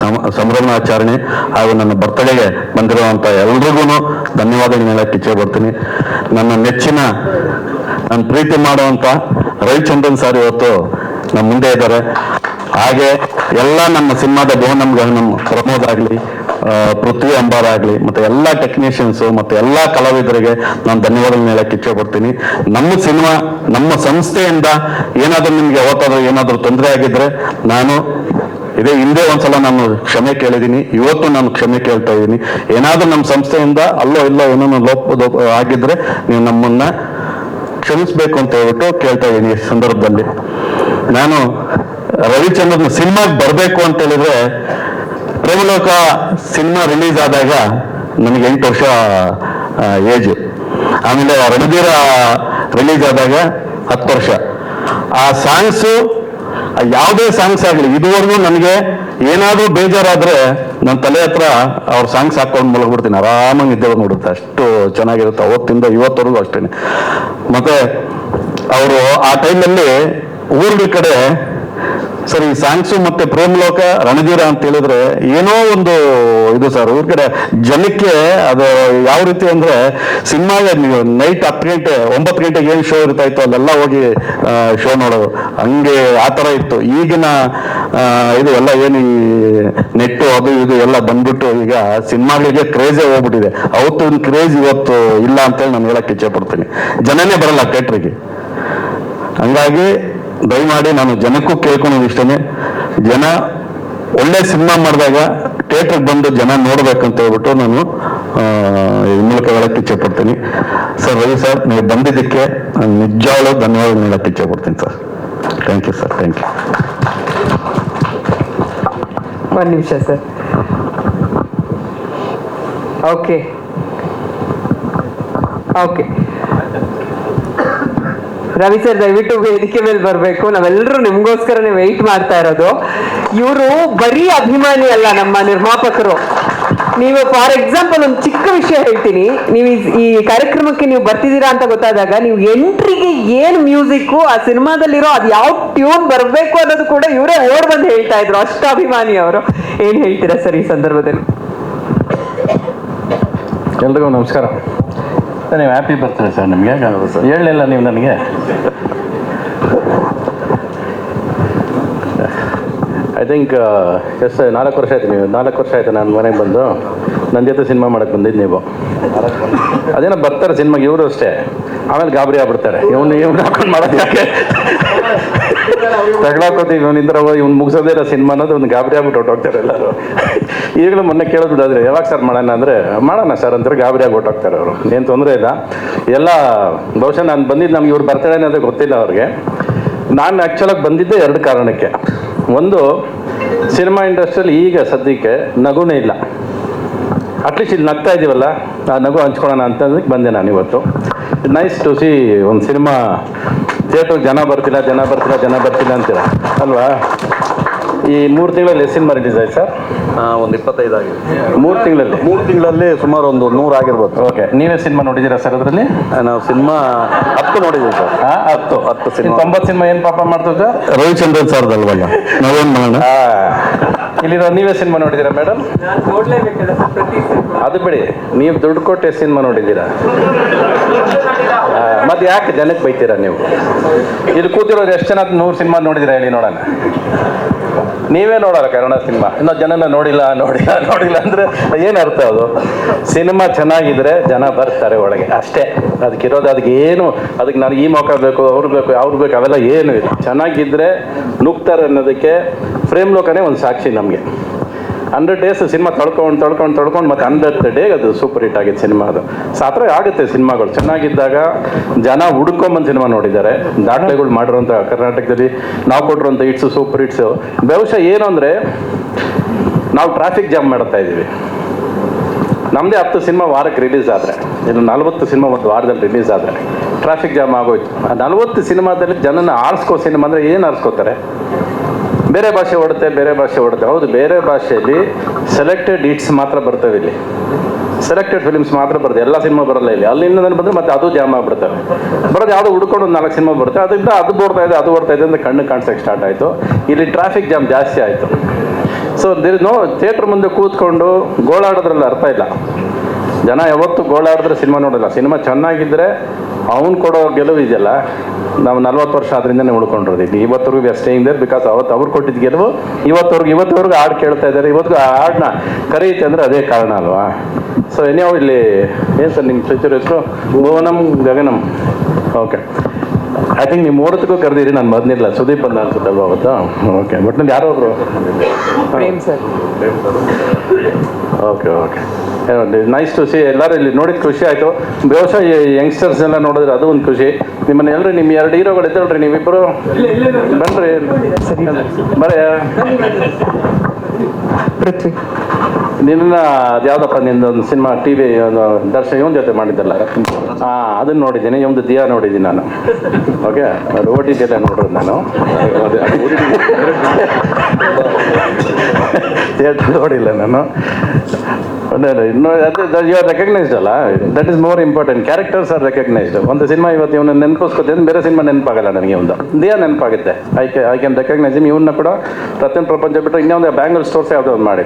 ಸಂಭ್ರಮಾಚರಣೆ ಹಾಗೂ ನನ್ನ ಬರ್ತಡೆಗೆ ಬಂದಿರುವಂಥ ಎಲ್ರಿಗೂ ಧನ್ಯವಾದಗಳನ್ನ ಹೇಳಕ್ಕೆ ಇಚ್ಛೆ ಪಡ್ತೀನಿ. ನನ್ನ ನೆಚ್ಚಿನ ನನ್ನ ಪ್ರೀತಿ ಮಾಡುವಂಥ ರವಿಚಂದ್ರನ್ ಸರ್ ಇವತ್ತು ನಮ್ಮ ಮುಂದೆ ಇದ್ದಾರೆ. ಹಾಗೆ ಎಲ್ಲ ನಮ್ಮ ಸಿನಿಮಾದ ನಮ್ಮ ಪ್ರಮೋದ್ ಆಗಲಿ, ಪೃಥ್ವಿ ಅಂಬಾರ್ ಆಗಲಿ, ಮತ್ತು ಎಲ್ಲ ಟೆಕ್ನಿಷಿಯನ್ಸು ಮತ್ತು ಎಲ್ಲ ಕಲಾವಿದರಿಗೆ ನಾನು ಧನ್ಯವಾದಗಳನ್ನ ಹೇಳಕ್ಕೆ ಇಚ್ಛೆ ಪಡ್ತೀನಿ. ನಮ್ಮ ಸಿನಿಮಾ ನಮ್ಮ ಸಂಸ್ಥೆಯಿಂದ ಏನಾದರೂ ನಿಮಗೆ ಯಾವತ್ತಾದ್ರೂ ಏನಾದರೂ ತೊಂದರೆ ಆಗಿದ್ರೆ ನಾನು ಇದೇ ಹಿಂದೆ ಒಂದ್ಸಲ ನಾನು ಕ್ಷಮೆ ಕೇಳಿದ್ದೀನಿ, ಇವತ್ತು ನಾನು ಕ್ಷಮೆ ಕೇಳ್ತಾ ಇದ್ದೀನಿ. ಏನಾದರೂ ನಮ್ಮ ಸಂಸ್ಥೆಯಿಂದ ಅಲ್ಲೋ ಇಲ್ಲೋ ಏನೋ ಲೋಪ ಆಗಿದ್ರೆ ನೀವು ನಮ್ಮನ್ನ ಕ್ಷಮಿಸ್ಬೇಕು ಅಂತ ಹೇಳ್ಬಿಟ್ಟು ಕೇಳ್ತಾ ಇದ್ದೀನಿ. ಈ ಸಂದರ್ಭದಲ್ಲಿ ನಾನು ರವಿಚಂದ್ರನ್ ಸಿನಿಮಾಗೆ ಬರಬೇಕು ಅಂತ ಹೇಳಿದ್ರೆ, ಪ್ರೇಮಲೋಕ ಸಿನಿಮಾ ರಿಲೀಸ್ ಆದಾಗ ನನಗೆ 8 ವರ್ಷ ಏಜು. ಆಮೇಲೆ ರಣಧೀರ ರಿಲೀಸ್ ಆದಾಗ 10 ವರ್ಷ. ಆ ಸಾಂಗ್ಸು ಯಾವುದೇ ಸಾಂಗ್ಸ್ ಆಗಲಿ ಇದುವರೆಗೂ ನನಗೆ ಏನಾದರೂ ಬೇಜಾರಾದ್ರೆ ನನ್ನ ತಲೆ ಹತ್ರ ಅವ್ರ ಸಾಂಗ್ಸ್ ಹಾಕೊಂಡು ಮಲಗ್ಬಿಡ್ತೀನಿ, ಆರಾಮಾಗಿ ನಿದ್ದೆ ನೋಡುತ್ತೆ, ಅಷ್ಟು ಚೆನ್ನಾಗಿರುತ್ತೆ. ಅವತ್ತಿಂದ ಇವತ್ತವರೆಗೂ ಅಷ್ಟೇ. ಮತ್ತೆ ಅವರು ಆ ಟೈಮಲ್ಲಿ ಊರುಗಳ ಕಡೆ ಸರ್ ಈ ಸಾಂಗ್ಸು ಮತ್ತೆ ಪ್ರೇಮಲೋಕ ರಣಧೀರ ಅಂತ ಹೇಳಿದ್ರೆ ಏನೋ ಒಂದು ಇದು ಸರ್. ಊರ ಕಡೆ ಜನಕ್ಕೆ ಅದು ಯಾವ ರೀತಿ ಅಂದ್ರೆ ಸಿನಿಮಾಗೆ ನೈಟ್ 10 ಗಂಟೆ 9 ಗಂಟೆಗೆ ಏನು ಶೋ ಇರ್ತಾ ಇತ್ತು ಅಲ್ಲೆಲ್ಲ ಹೋಗಿ ಶೋ ನೋಡೋದು, ಹಂಗೆ ಆ ಥರ ಇತ್ತು. ಈಗಿನ ಇದು ಎಲ್ಲ ಏನು ಈ ನೆಟ್ಟು ಅದು ಇದು ಎಲ್ಲ ಬಂದ್ಬಿಟ್ಟು ಈಗ ಸಿನಿಮಾಗಳಿಗೆ ಕ್ರೇಜೇ ಹೋಗ್ಬಿಟ್ಟಿದೆ. ಅವತ್ತು ಕ್ರೇಜ್ ಇವತ್ತು ಇಲ್ಲ ಅಂತೇಳಿ ನಾನು ಹೇಳಕ್ಕೆ ಇಚ್ಛೆ ಪಡ್ತೀನಿ. ಜನನೇ ಬರಲ್ಲ ಥಿಯೇಟ್ರಿಗೆ. ಹಂಗಾಗಿ ದಯಮಾಡಿ ನಾನು ಜನಕ್ಕೂ ಕೇಳ್ಕೊಳೋದು ಇಷ್ಟನೇ, ಜನ ಒಳ್ಳೆ ಸಿನಿಮಾ ಮಾಡಿದಾಗ ಥಿಯೇಟ್ರಿಗೆ ಬಂದು ಜನ ನೋಡ್ಬೇಕಂತ ಹೇಳ್ಬಿಟ್ಟು ನಾನು ಈ ಮೂಲಕ ಹೇಳಕ್ಕೆ ಇಚ್ಛೆ ಪಡ್ತೀನಿ. ಸರ್ ರವಿ ಸರ್, ನೀವು ಬಂದಿದ್ದಕ್ಕೆ ನಾನು ನಿಜವಾಗ್ಲೂ ಧನ್ಯವಾದ ಹೇಳಕ್ಕೆ ಇಚ್ಛೆ ಪಡ್ತೀನಿ sir. Thank you sir, thank you. ಒಂದು ನಿಮಿಷ sir. Okay okay Ravi sir ದಯವಿಟ್ಟು ವೇದಿಕೆ ಮೇಲೆ ಬರಬೇಕು. ನಾವೆಲ್ಲರೂ ನಿಮ್ಗೋಸ್ಕರನೇ ವೆಯ್ಟ್ ಮಾಡ್ತಾ ಇರೋದು. ಇವರು ಬರೀ ಅಭಿಮಾನಿ ಅಲ್ಲ, ನಮ್ಮ ನಿರ್ಮಾಪಕರು. ನೀವು ಫಾರ್ ಎಕ್ಸಾಂಪಲ್ ಒಂದು ಚಿಕ್ಕ ವಿಷಯ ಹೇಳ್ತೀನಿ. ನೀವು ಈ ಕಾರ್ಯಕ್ರಮಕ್ಕೆ ನೀವು ಬರ್ತಿದ್ದೀರಾ ಅಂತ ಗೊತ್ತಾದಾಗ ನೀವು ಎಂಟ್ರಿಗೆ ಏನು ಮ್ಯೂಸಿಕ್ಕು ಆ ಸಿನಿಮಾದಲ್ಲಿರೋ ಅದು ಯಾವ ಟ್ಯೂನ್ ಬರಬೇಕು ಅನ್ನೋದು ಕೂಡ ಇವರೇ ಓಡ್ ಬಂದು ಹೇಳ್ತಾ ಇದ್ರು, ಅಷ್ಟು ಅಭಿಮಾನಿ ಅವರು. ಏನು ಹೇಳ್ತೀರಾ ಸರ್ ಈ ಸಂದರ್ಭದಲ್ಲಿ? ಎಲ್ರಿಗೂ ನಮಸ್ಕಾರ. ನೀವು ಹ್ಯಾಪಿ ಬರ್ತೀರಾ ಸರ್? ನಿಮಗೆ ಹೇಳಲಿಲ್ಲ ನೀವು ನನಗೆ. ಐ ಥಿಂಕ್ ಎಷ್ಟು 4 ವರ್ಷ ಆಯ್ತು. ನೀವು 4 ವರ್ಷ ಆಯಿತು ನಾನು ಮನೆಗೆ ಬಂದು. ನನ್ನ ಜೊತೆ ಸಿನಿಮಾ ಮಾಡೋಕ್ಕೆ ಬಂದಿದ್ದು ನೀವು. ಅದೇನೋ ಬರ್ತಾರೆ ಸಿನಿಮಾಗೆ ಇವರು ಅಷ್ಟೇ, ಆಮೇಲೆ ಗಾಬರಿ ಆಗ್ಬಿಡ್ತಾರೆ. ಇವ್ನು ಹಾಕೊಂಡು ಮಾಡೋದು ಯಾಕೆ ತಗೊಳಕೋತೀವಿ ಇವನಿಂದ ಇವ್ನು ಮುಗಿಸೋದೇ ಇಲ್ಲ ಸಿನಿಮಾ ಅನ್ನೋದು ಒಂದು ಗಾಬರಿ ಆಗ್ಬಿಟ್ಟು ಹೊಟ್ಟೋಗ್ತಾರೆ ಎಲ್ಲರೂ. ಈಗಲೂ ಮೊನ್ನೆ ಕೇಳೋದಾದ್ರೆ ಯಾವಾಗ ಸರ್ ಮಾಡೋಣ ಅಂದರೆ ಮಾಡೋಣ ಸರ್ ಅಂತಾರೆ, ಗಾಬರಿ ಆಗಿ ಹೊಟ್ಟೋಗ್ತಾರೆ ಅವರು. ಏನು ತೊಂದರೆ ಇಲ್ಲ ಎಲ್ಲ. ಬಹುಶಃ ನಾನು ಬಂದಿದ್ದು ನಮ್ಗೆ ಇವ್ರು ಬರ್ತಡೇ ಅನ್ನೋದೇ ಗೊತ್ತಿಲ್ಲ ಅವ್ರಿಗೆ. ನಾನು ಆ್ಯಕ್ಚುಲಾಗಿ ಬಂದಿದ್ದೆ 2 ಕಾರಣಕ್ಕೆ. ಒಂದು, ಸಿನಿಮಾ ಇಂಡಸ್ಟ್ರಿಯಲ್ಲಿ ಈಗ ಸದ್ಯಕ್ಕೆ ನಗುನೇ ಇಲ್ಲ. ಅಟ್ಲೀಸ್ಟ್ ಇಲ್ಲಿ ನಗ್ತಾ ಇದ್ದೀವಲ್ಲ, ಆ ನಗು ಹಂಚ್ಕೊಳ್ಳೋಣ ಅಂತಂದಕ್ಕೆ ಬಂದೆ ನಾನು ಇವತ್ತು. ನೈಸ್ ಟು ಸಿ ಒಂದು ಸಿನಿಮಾ ಥಿಯೇಟ್ರಿಗೆ ಜನ ಬರ್ತಿಲ್ಲ ಅಂತೀರ ಅಲ್ವಾ? ಈ 3 ತಿಂಗಳಲ್ಲಿ ಎಷ್ಟು ಸಿನಿಮಾ ರಿಲೀಸ್ ಆಯ್ತು ಸರ್? ಒಂದು 25 ಆಗಿದೆ. 3 ತಿಂಗಳಲ್ಲಿ ಸುಮಾರು ಒಂದು 100 ಆಗಿರ್ಬೋದು. ಓಕೆ, ನೀವೇ ಸಿನಿಮಾ ನೋಡಿದ್ದೀರಾ ಸರ್ ಅದರಲ್ಲಿ? ನಾವು ಸಿನಿಮಾ 10 ನೋಡಿದ್ದೀವಿ ಸರ್. 10 ಸಿನಿಮಾ. 90 ಸಿನಿಮಾ ಏನು ಪಾಪ ಮಾಡ್ತೀವಿ ಸರ್? ರವಿಚಂದ್ರನ್ ಸರ್ ಅಲ್ವಲ್ಲ, ನಾವೇನು ಮಾಡೋಣ. ಇಲ್ಲಿರೋ ನೀವೇ ಸಿನಿಮಾ ನೋಡಿದ್ದೀರಾ ಮೇಡಮ್? ಅದು ಬಿಡಿ, ನೀವು ದುಡ್ಡು ಕೊಟ್ಟು ಸಿನಿಮಾ ನೋಡಿದ್ದೀರಾ? ಮತ್ತೆ ಯಾಕೆ ಜನಕ್ಕೆ ಬೈತೀರಾ ನೀವು? ಇಲ್ಲಿ ಕೂತಿರೋರು ಎಷ್ಟು ಜನ 100 ಸಿನಿಮಾ ನೋಡಿದ್ದೀರಾ ಹೇಳಿ ನೋಡೋಣ. ನೀವೇ ನೋಡೋಲ್ಲ ಕನ್ನಡ ಸಿನಿಮಾ, ಇನ್ನೂ ಜನನ ನೋಡಿಲ್ಲ ಅಂದರೆ ಏನು ಅರ್ಥ? ಅದು ಸಿನಿಮಾ ಚೆನ್ನಾಗಿದ್ರೆ ಜನ ಬರ್ತಾರೆ ಒಳಗೆ ಅಷ್ಟೇ. ಅದಕ್ಕಿರೋದು ಅದಕ್ಕೆ ನಾನು ಈ ಮೌಕ ಬೇಕು, ಅವ್ರು ಬೇಕು ಅವೆಲ್ಲ ಏನು ಇಲ್ಲ. ಚೆನ್ನಾಗಿದ್ದರೆ ನುಗ್ತಾರೆ ಅನ್ನೋದಕ್ಕೆ ಪ್ರೇಮಲೋಕನೇ ಒಂದು ಸಾಕ್ಷಿ ನಮಗೆ. 100 ಡೇಸ್ ಸಿನಿಮಾ ತೊಳ್ಕೊಂಡು ಮತ್ತೆ 100th ಡೇ ಅದು ಸೂಪರ್ ಹಿಟ್ ಆಗಿತ್ತು ಸಿನಿಮಾ. ಅದು ಸಾತ್ರ ಆಗುತ್ತೆ ಸಿನಿಮಾಗಳು ಚೆನ್ನಾಗಿದ್ದಾಗ. ಜನ ಹುಡ್ಕೊಂಬಂದು ಸಿನಿಮಾ ನೋಡಿದ್ದಾರೆ. ದಾಖಲೆಗಳು ಮಾಡಿರೋಂಥ ಕರ್ನಾಟಕದಲ್ಲಿ ನಾವು ಕೊಟ್ಟಿರೋಂಥ ಹಿಟ್ಸು, ಸೂಪರ್ ಹಿಟ್ಸು. ಬಹುಶಃ ಏನು ಅಂದರೆ ನಾವು ಟ್ರಾಫಿಕ್ ಜಾಮ್ ಮಾಡ್ತಾ ಇದ್ದೀವಿ. ನಮ್ಮದೇ 10 ಸಿನಿಮಾ ವಾರಕ್ಕೆ ರಿಲೀಸ್ ಆದರೆ, ಇನ್ನು 40 ಸಿನಿಮಾ ಒಂದು ವಾರದಲ್ಲಿ ರಿಲೀಸ್ ಆದರೆ ಟ್ರಾಫಿಕ್ ಜಾಮ್ ಆಗೋಯ್ತು. ಆ 40 ಸಿನಿಮಾದಲ್ಲಿ ಜನನ ಆರಿಸ್ಕೋ ಸಿನಿಮಾ ಅಂದರೆ ಏನು ಆರಿಸ್ಕೋತಾರೆ? ಬೇರೆ ಭಾಷೆ ಓಡುತ್ತೆ. ಹೌದು, ಬೇರೆ ಭಾಷೆಯಲ್ಲಿ ಸೆಲೆಕ್ಟೆಡ್ ಹಿಟ್ಸ್ ಮಾತ್ರ ಬರ್ತವೆ. ಇಲ್ಲಿ ಸೆಲೆಕ್ಟೆಡ್ ಫಿಲ್ಮ್ಸ್ ಮಾತ್ರ ಬರುತ್ತೆ, ಎಲ್ಲ ಸಿನಿಮಾ ಬರಲ್ಲ ಇಲ್ಲಿ. ಅಲ್ಲಿಂದ ಬಂದರೆ ಮತ್ತೆ ಅದು ಜಾಮ್ ಆಗಿಬಿಡ್ತವೆ. ಬರೋದು ಯಾವುದೋ ಹುಡ್ಕೊಂಡು ಒಂದು 4 ಸಿನಿಮಾ ಬರುತ್ತೆ, ಅದರಿಂದ ಅದು ಓಡ್ತಾ ಇದೆ ಅಂತ ಕಣ್ಣು ಕಾಣಿಸೋಕ್ಕೆ ಸ್ಟಾರ್ಟ್ ಆಯಿತು. ಇಲ್ಲಿ ಟ್ರಾಫಿಕ್ ಜಾಮ್ ಜಾಸ್ತಿ ಆಯಿತು. ಸೊ ನೋ ಥಿಯೇಟ್ರ್ ಮುಂದೆ ಕೂತ್ಕೊಂಡು ಗೋಳಾಡೋದ್ರಲ್ಲಿ ಅರ್ಥ ಇಲ್ಲ. ಜನ ಯಾವತ್ತು ಗೋಳಾಡಿದ್ರೆ ಸಿನಿಮಾ ನೋಡಲ್ಲ. ಸಿನಿಮಾ ಚೆನ್ನಾಗಿದ್ದರೆ ಅವ್ನು ಕೊಡೋ ಗೆಲುವು ಇದೆಯಲ್ಲ, ನಾವು 40 ವರ್ಷ ಅದರಿಂದನೇ ಉಳ್ಕೊಂಡಿರ್ತೀವಿ. ಇವತ್ತವರೆಗೂ we are staying there because ಅವತ್ತು ಅವ್ರು ಕೊಟ್ಟಿದ್ದ ಗೆಲುವು ಇವತ್ತವರೆಗೂ ಹಾಡು ಕೇಳ್ತಾ ಇದ್ದಾರೆ. ಇವತ್ತಿಗೂ ಆ ಹಾಡನ್ನ ಕರೆಯುತ್ತೆ ಅಂದರೆ ಅದೇ ಕಾರಣ ಅಲ್ವಾ? ಸೊ ಏನ್ಯಾವ ಇಲ್ಲಿ ಏನು ಸರ್ ನಿಮ್ಮ ಫ್ಯೂಚರ್ ಹೆಸರು? ಭುವನಂ ಗಗನಂ. ಓಕೆ, ಐ ಥಿಂಕ್ ನೀವು ಮೂರತ್ತಕ್ಕೂ ಕರೆದಿರಿ, ನಾನು ಬಂದಿಲ್ಲ. ಸುದೀಪ್ ಬಂದ ಅನ್ಸುತ್ತಲ್ವ ಅವತ್ತು? ಓಕೆ, ಬಟ್ ನಾನು ಯಾರೋ ಒಬ್ರು Prem sir. Okay okay, nice to see. ಎಲ್ಲರೂ ಇಲ್ಲಿ ನೋಡಿದ ಖುಷಿ ಆಯಿತು. ಬಹುಶಃ ಈ ಯಂಗ್ಸ್ಟರ್ಸ್ ಎಲ್ಲ ನೋಡಿದ್ರೆ ಅದು ಒಂದು ಖುಷಿ. ನಿಮ್ಮನ್ನ ಎಲ್ಲರೂ ನಿಮ್ಮ 2 ಹೀರೋಗಳು ಇದ್ದಲ್ರಿ, ನೀವಿಬ್ಬರು ಬನ್ರಿ ಬರೀ. ಪೃಥ್ವಿ ನಿನ್ನ ಅದ್ಯಾವುದಪ್ಪ ನಿಂದೊಂದು ಸಿನಿಮಾ ಟಿ ವಿ ಒಂದು ದರ್ಶನ ಇವನ್ ಜೊತೆ ಮಾಡಿದ್ದಲ್ಲ, ಅದನ್ನು ನೋಡಿದ್ದೀನಿ. ಒಂದು ದಿಯಾ ನೋಡಿದ್ದೀನಿ ನಾನು. ಓಕೆ, ಅದು ಓ ಟಿ ಟಿ ಎಲ್ಲ ನೋಡೋದು ನಾನು. ಥಿಯೇಟರ್ ನೋಡಿಲ್ಲ ನಾನು. ಇನ್ನು ಅದು ಯು ಆರ್ ರೆಕಗ್ನೈಸ್ಡ್ ಅಲ್ಲ, that is more important. Characters are recognised. ಒಂದು ಸಿನಿಮಾ ಇವತ್ತು ಇವನ್ನ ನೆನಪಿಸ್ಕೊತೀನಿ, ಬೇರೆ ಸಿನಿಮಾ ನೆನಪಾಗಲ್ಲ ನನಗೆ. ಒಂದು ದಿಯಾ ನೆನಪಾಗುತ್ತೆ. I can recognise him. ಇವನ್ನ ಕೂಡ ಪ್ರತಿಯೊಂದು ಪ್ರಪಂಚ ಬಿಟ್ಟರೆ ಇನ್ನೊಂದು ಬ್ಯಾಂಗಲ್ ಸ್ಟೋರ್ಸ್ ಯಾವುದೋ ಒಂದು ಮಾಡಿ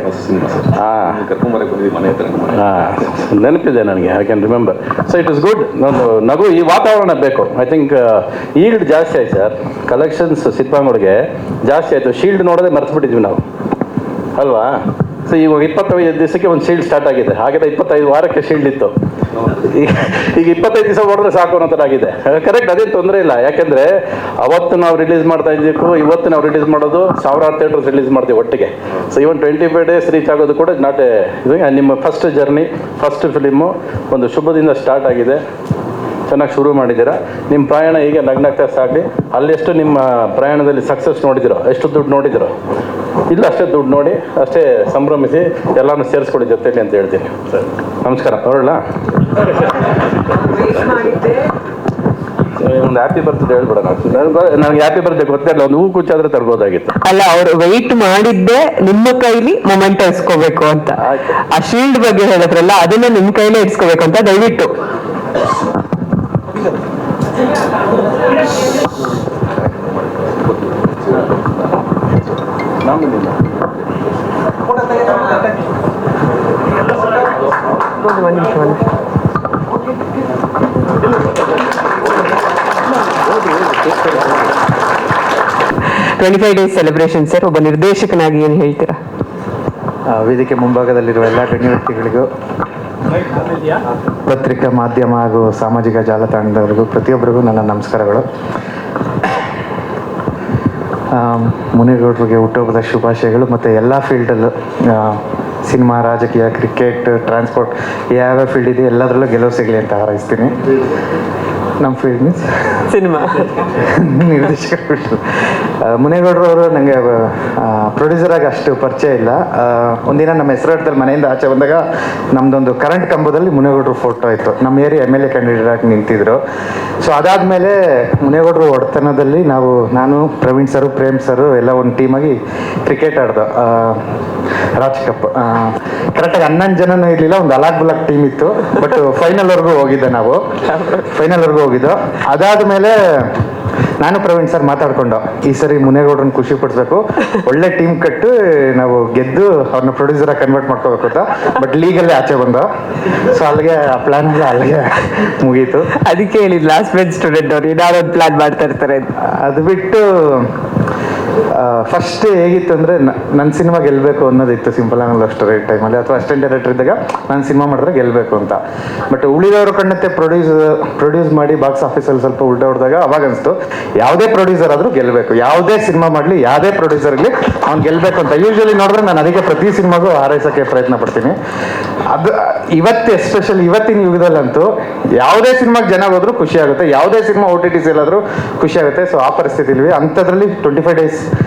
ನೆನಪಿದೆ ನನಗೆ. I can remember. So it is good. ಒಂದು ನಗು, ಈ ವಾತಾವರಣ ಬೇಕು. ಐ ಥಿಂಕ್ ಈಲ್ಡ್ ಜಾಸ್ತಿ ಆಯ್ತು ಸರ್. ಕಲೆಕ್ಷನ್ಸ್ ಸಿನಿಮಾಗಳಿಗೆ ಜಾಸ್ತಿ ಆಯಿತು. ಶೀಲ್ಡ್ ನೋಡೋದೇ ಮರ್ತ್ಬಿಟ್ಟಿದ್ವಿ ನಾವು ಅಲ್ವಾ? ಸೊ ಇವಾಗ 25 ದಿವಸಕ್ಕೆ ಒಂದು ಶೀಲ್ಡ್ ಸ್ಟಾರ್ಟ್ ಆಗಿದೆ. ಹಾಗಾದ್ರೆ 25 ವಾರಕ್ಕೆ ಶೀಲ್ಡ್ ಇತ್ತು. ಈಗ 25 ದಿವಸ ನೋಡಿದ್ರೆ ಸಾಕು ಅನ್ನೋ ಥರ ಆಗಿದೆ. ಕರೆಕ್ಟ್, ಅದೇನು ತೊಂದರೆ ಇಲ್ಲ. ಯಾಕೆಂದರೆ ಅವತ್ತು ನಾವು ರಿಲೀಸ್ ಮಾಡ್ತಾ ಇದ್ದಕ್ಕೂ ಇವತ್ತು ನಾವು ರಿಲೀಸ್ ಮಾಡೋದು 1000 ಥಿಯೇಟರ್ಸ್ ರಿಲೀಸ್ ಮಾಡ್ತೀವಿ ಒಟ್ಟಿಗೆ. ಸೊ ಇವನ್ 25 ಡೇಸ್ ರೀಚ್ ಆಗೋದು ಕೂಡ ನಾಟ್ ಎ ನಿಮ್ಮ ಫಸ್ಟ್ ಜರ್ನಿ, ಫಸ್ಟ್ ಫಿಲಿಮು ಒಂದು ಶುಭದಿಂದ ಸ್ಟಾರ್ಟ್ ಆಗಿದೆ. ಚೆನ್ನಾಗಿ ಶುರು ಮಾಡಿದ್ದೀರಾ. ನಿಮ್ಮ ಪ್ರಯಾಣ ಹೀಗೆ ನಗ್ನಗ್ತಾ ಸಾಗಲಿ. ಅಲ್ಲೆಷ್ಟು ನಿಮ್ಮ ಪ್ರಯಾಣದಲ್ಲಿ ಸಕ್ಸಸ್ ನೋಡಿದಿರೋ, ಎಷ್ಟು ದುಡ್ಡು ನೋಡಿದಿರೋ, ಇಲ್ಲ ಅಷ್ಟೇ ದುಡ್ಡು ನೋಡಿ ಅಷ್ಟೇ ಸಂಭ್ರಮಿಸಿ ಎಲ್ಲನೂ ಸೇರಿಸ್ಕೊಳ್ಳಿ ಜೊತೆಲಿ ಅಂತ ಹೇಳ್ತೀನಿ. ಸರ್ ನಮಸ್ಕಾರ, ಹೊರಡಲ್ಲ. ಒಂದು ಹ್ಯಾಪಿ ಬರ್ತ್ಡೇ ಹೇಳ್ಬಿಡೋಣ. ನನಗೆ ಹ್ಯಾಪಿ ಬರ್ತ್ಡೇ ಗೊತ್ತಿಲ್ಲ, ಒಂದು ಹೂ ಕುಚ್ಚಾದ್ರೆ ತರ್ಬೋದಾಗಿತ್ತು. ಅಲ್ಲ, ಅವ್ರು ವೆಯ್ಟ್ ಮಾಡಿದ್ದೆ ನಿಮ್ಮ ಕೈಲಿ ಮೊಮೆಂಟ್ ಇಸ್ಕೋಬೇಕು ಅಂತ. ಆ ಶೀಲ್ಡ್ ಬಗ್ಗೆ ಹೇಳಿದ್ರಲ್ಲ, ಅದನ್ನ ನಿಮ್ ಕೈಲೇ ಇಸ್ಕೋಬೇಕು ಅಂತ ದಯವಿಟ್ಟು. ಒಂದು ನಿಮಿಷ 25 ಡೇಸ್ ಸೆಲೆಬ್ರೇಷನ್ ಸರ್, ಒಬ್ಬ ನಿರ್ದೇಶಕನಾಗಿ ಏನು ಹೇಳ್ತೀರಾ? ವೇದಿಕೆ ಮುಂಭಾಗದಲ್ಲಿರುವ ಎಲ್ಲ ಗಣ್ಯ ವ್ಯಕ್ತಿಗಳಿಗೂ, ಪತ್ರಿಕಾ ಮಾಧ್ಯಮ ಹಾಗೂ ಸಾಮಾಜಿಕ ಜಾಲತಾಣದವರಿಗೂ ಪ್ರತಿಯೊಬ್ಬರಿಗೂ ನನ್ನ ನಮಸ್ಕಾರಗಳು. ಮುನೇಗೌಡರಿಗೆ ಹುಟ್ಟುಹಬ್ಬದ ಶುಭಾಶಯಗಳು. ಮತ್ತು ಎಲ್ಲ ಫೀಲ್ಡಲ್ಲೂ, ಸಿನಿಮಾ, ರಾಜಕೀಯ, ಕ್ರಿಕೆಟ್, ಟ್ರಾನ್ಸ್ಪೋರ್ಟ್, ಯಾವ್ಯಾವ ಫೀಲ್ಡ್ ಇದೆ ಎಲ್ಲದರಲ್ಲೂ ಗೆಲುವು ಸಿಗಲಿ ಅಂತ ಹಾರೈಸ್ತೀನಿ. ನಮ್ಮ ಫೀಲ್ಡ್ ಮೀನ್ಸ್ ಸಿನಿಮಾ ನಿರ್ದೇಶಕರು. ಮುನೇಗೌಡರವರು ನನಗೆ ಪ್ರೊಡ್ಯೂಸರಾಗಿ ಅಷ್ಟು ಪರಿಚಯ ಇಲ್ಲ. ಒಂದಿನ ನಮ್ಮ ಹೆಸರಾಟದಲ್ಲಿ ಮನೆಯಿಂದ ಆಚೆ ಬಂದಾಗ ನಮ್ಮದೊಂದು ಕರೆಂಟ್ ಕಂಬದಲ್ಲಿ ಮುನೇಗೌಡರು ಫೋಟೋ ಇತ್ತು. ನಮ್ಮ ಏರಿಯಾ MLA ಕ್ಯಾಂಡಿಡೇಟ್ ಆಗಿ ನಿಂತಿದ್ರು. ಸೊ ಅದಾದಮೇಲೆ ಮುನೇಗೌಡರು ಒಡೆತನದಲ್ಲಿ ನಾನು, ಪ್ರವೀಣ್ ಸರು, ಪ್ರೇಮ್ ಸರು ಎಲ್ಲ ಒಂದು ಟೀಮಾಗಿ ಕ್ರಿಕೆಟ್ ಆಡ್ದು. ರಾಜ್ ಕಪ್ ಕರೆಕ್ಟಾಗಿ 11 ಜನನೂ ಇರಲಿಲ್ಲ, ಒಂದು ಅಲಾಗ್ ಬಲಾಗ್ ಟೀಮ್ ಇತ್ತು. ಬಟ್ ಫೈನಲ್ವರೆಗೂ ಹೋಗಿದ್ದೆ ನಾವು. ಅದಾದಮೇಲೆ ನಾನು ಪ್ರವೀಣ್ ಸರ್ ಮಾತಾಡ್ಕೊಂಡು ಈ ಸರಿ ಮುನೇಗೌಡ್ರನ್ನ ಖುಷಿ ಪಡಿಸ್ಬೇಕು, ಒಳ್ಳೆ ಟೀಮ್ ಕಟ್ಟು ನಾವು ಗೆದ್ದು ಅವ್ರನ್ನ ಪ್ರೊಡ್ಯೂಸರಾಗಿ ಕನ್ವರ್ಟ್ ಮಾಡ್ಕೋಬೇಕು ಅಂತ. ಬಟ್ ಲೀಗಲ್ಲೇ ಆಚೆ ಬಂದ. ಸೊ ಅಲ್ಲಿಗೆ ಆ ಪ್ಲಾನ್ ಎಲ್ಲ ಅಲ್ಲಿಗೆ ಮುಗೀತು. ಅದಕ್ಕೆ ಹೇಳಿದ್ ಲಾಸ್ಟ್ ಬೆಂಚ್ ಸ್ಟೂಡೆಂಟ್ ಅವ್ರು ಏನಾದ್ರು ಪ್ಲಾನ್ ಮಾಡ್ತಾ ಇರ್ತಾರೆ. ಅದು ಬಿಟ್ಟು ಫಸ್ಟ್ ಹೇಗಿತ್ತು ಅಂದರೆ, ನನ್ನ ಸಿನಿಮಾ ಗೆಲ್ಲಬೇಕು ಅನ್ನೋದಿತ್ತು. ಸಿಂಪಲ್ ಆಗಿ ಲವ್ ಸ್ಟೋರಿ ಟೈಮಲ್ಲಿ ಅಥವಾ ಅಸಿಸ್ಟೆಂಟ್ ಡೈರೆಕ್ಟರ್ ಇದ್ದಾಗ ನಾನು ಸಿನಿಮಾ ಮಾಡಿದ್ರೆ ಗೆಲ್ಲಬೇಕು ಅಂತ. ಬಟ್ ಉಳಿದವರು ಕಂಡಂತೆ ಪ್ರೊಡ್ಯೂಸ್ ಮಾಡಿ ಬಾಕ್ಸ್ ಆಫೀಸಲ್ಲಿ ಸ್ವಲ್ಪ ಉಲ್ಟಾ ಹೊಡೆದಾಗ ಅವಾಗ ಅನಿಸ್ತು, ಯಾವುದೇ ಪ್ರೊಡ್ಯೂಸರ್ ಆದರೂ ಗೆಲ್ಲಬೇಕು, ಯಾವುದೇ ಸಿನಿಮಾ ಮಾಡಲಿ, ಯಾವುದೇ ಪ್ರೊಡ್ಯೂಸರ್ ಇರಲಿ, ಅವ್ನು ಗೆಲ್ಲಬೇಕು ಅಂತ. ಯೂಶ್ವಲಿ ನೋಡಿದ್ರೆ ನಾನು ಅದಕ್ಕೆ ಪ್ರತಿ ಸಿನಿಮಾಗೂ ಹಾರೈಸೋಕ್ಕೆ ಪ್ರಯತ್ನ ಪಡ್ತೀನಿ. ಅದು ಎಸ್ಪೆಷಲಿ ಇವತ್ತಿನ ಯುಗದಲ್ಲಂತೂ ಯಾವುದೇ ಸಿನಿಮಾಗೆ ಜನ ಹೋದ್ರೂ ಖುಷಿ ಆಗುತ್ತೆ, ಯಾವುದೇ ಸಿನಿಮಾ OTTs ಎಲ್ಲಾದರೂ ಖುಷಿ ಆಗುತ್ತೆ. ಸೊ ಆ ಪರಿಸ್ಥಿತಿಲಿ ಅಂಥದ್ರಲ್ಲಿ 25 ಡೇಸ್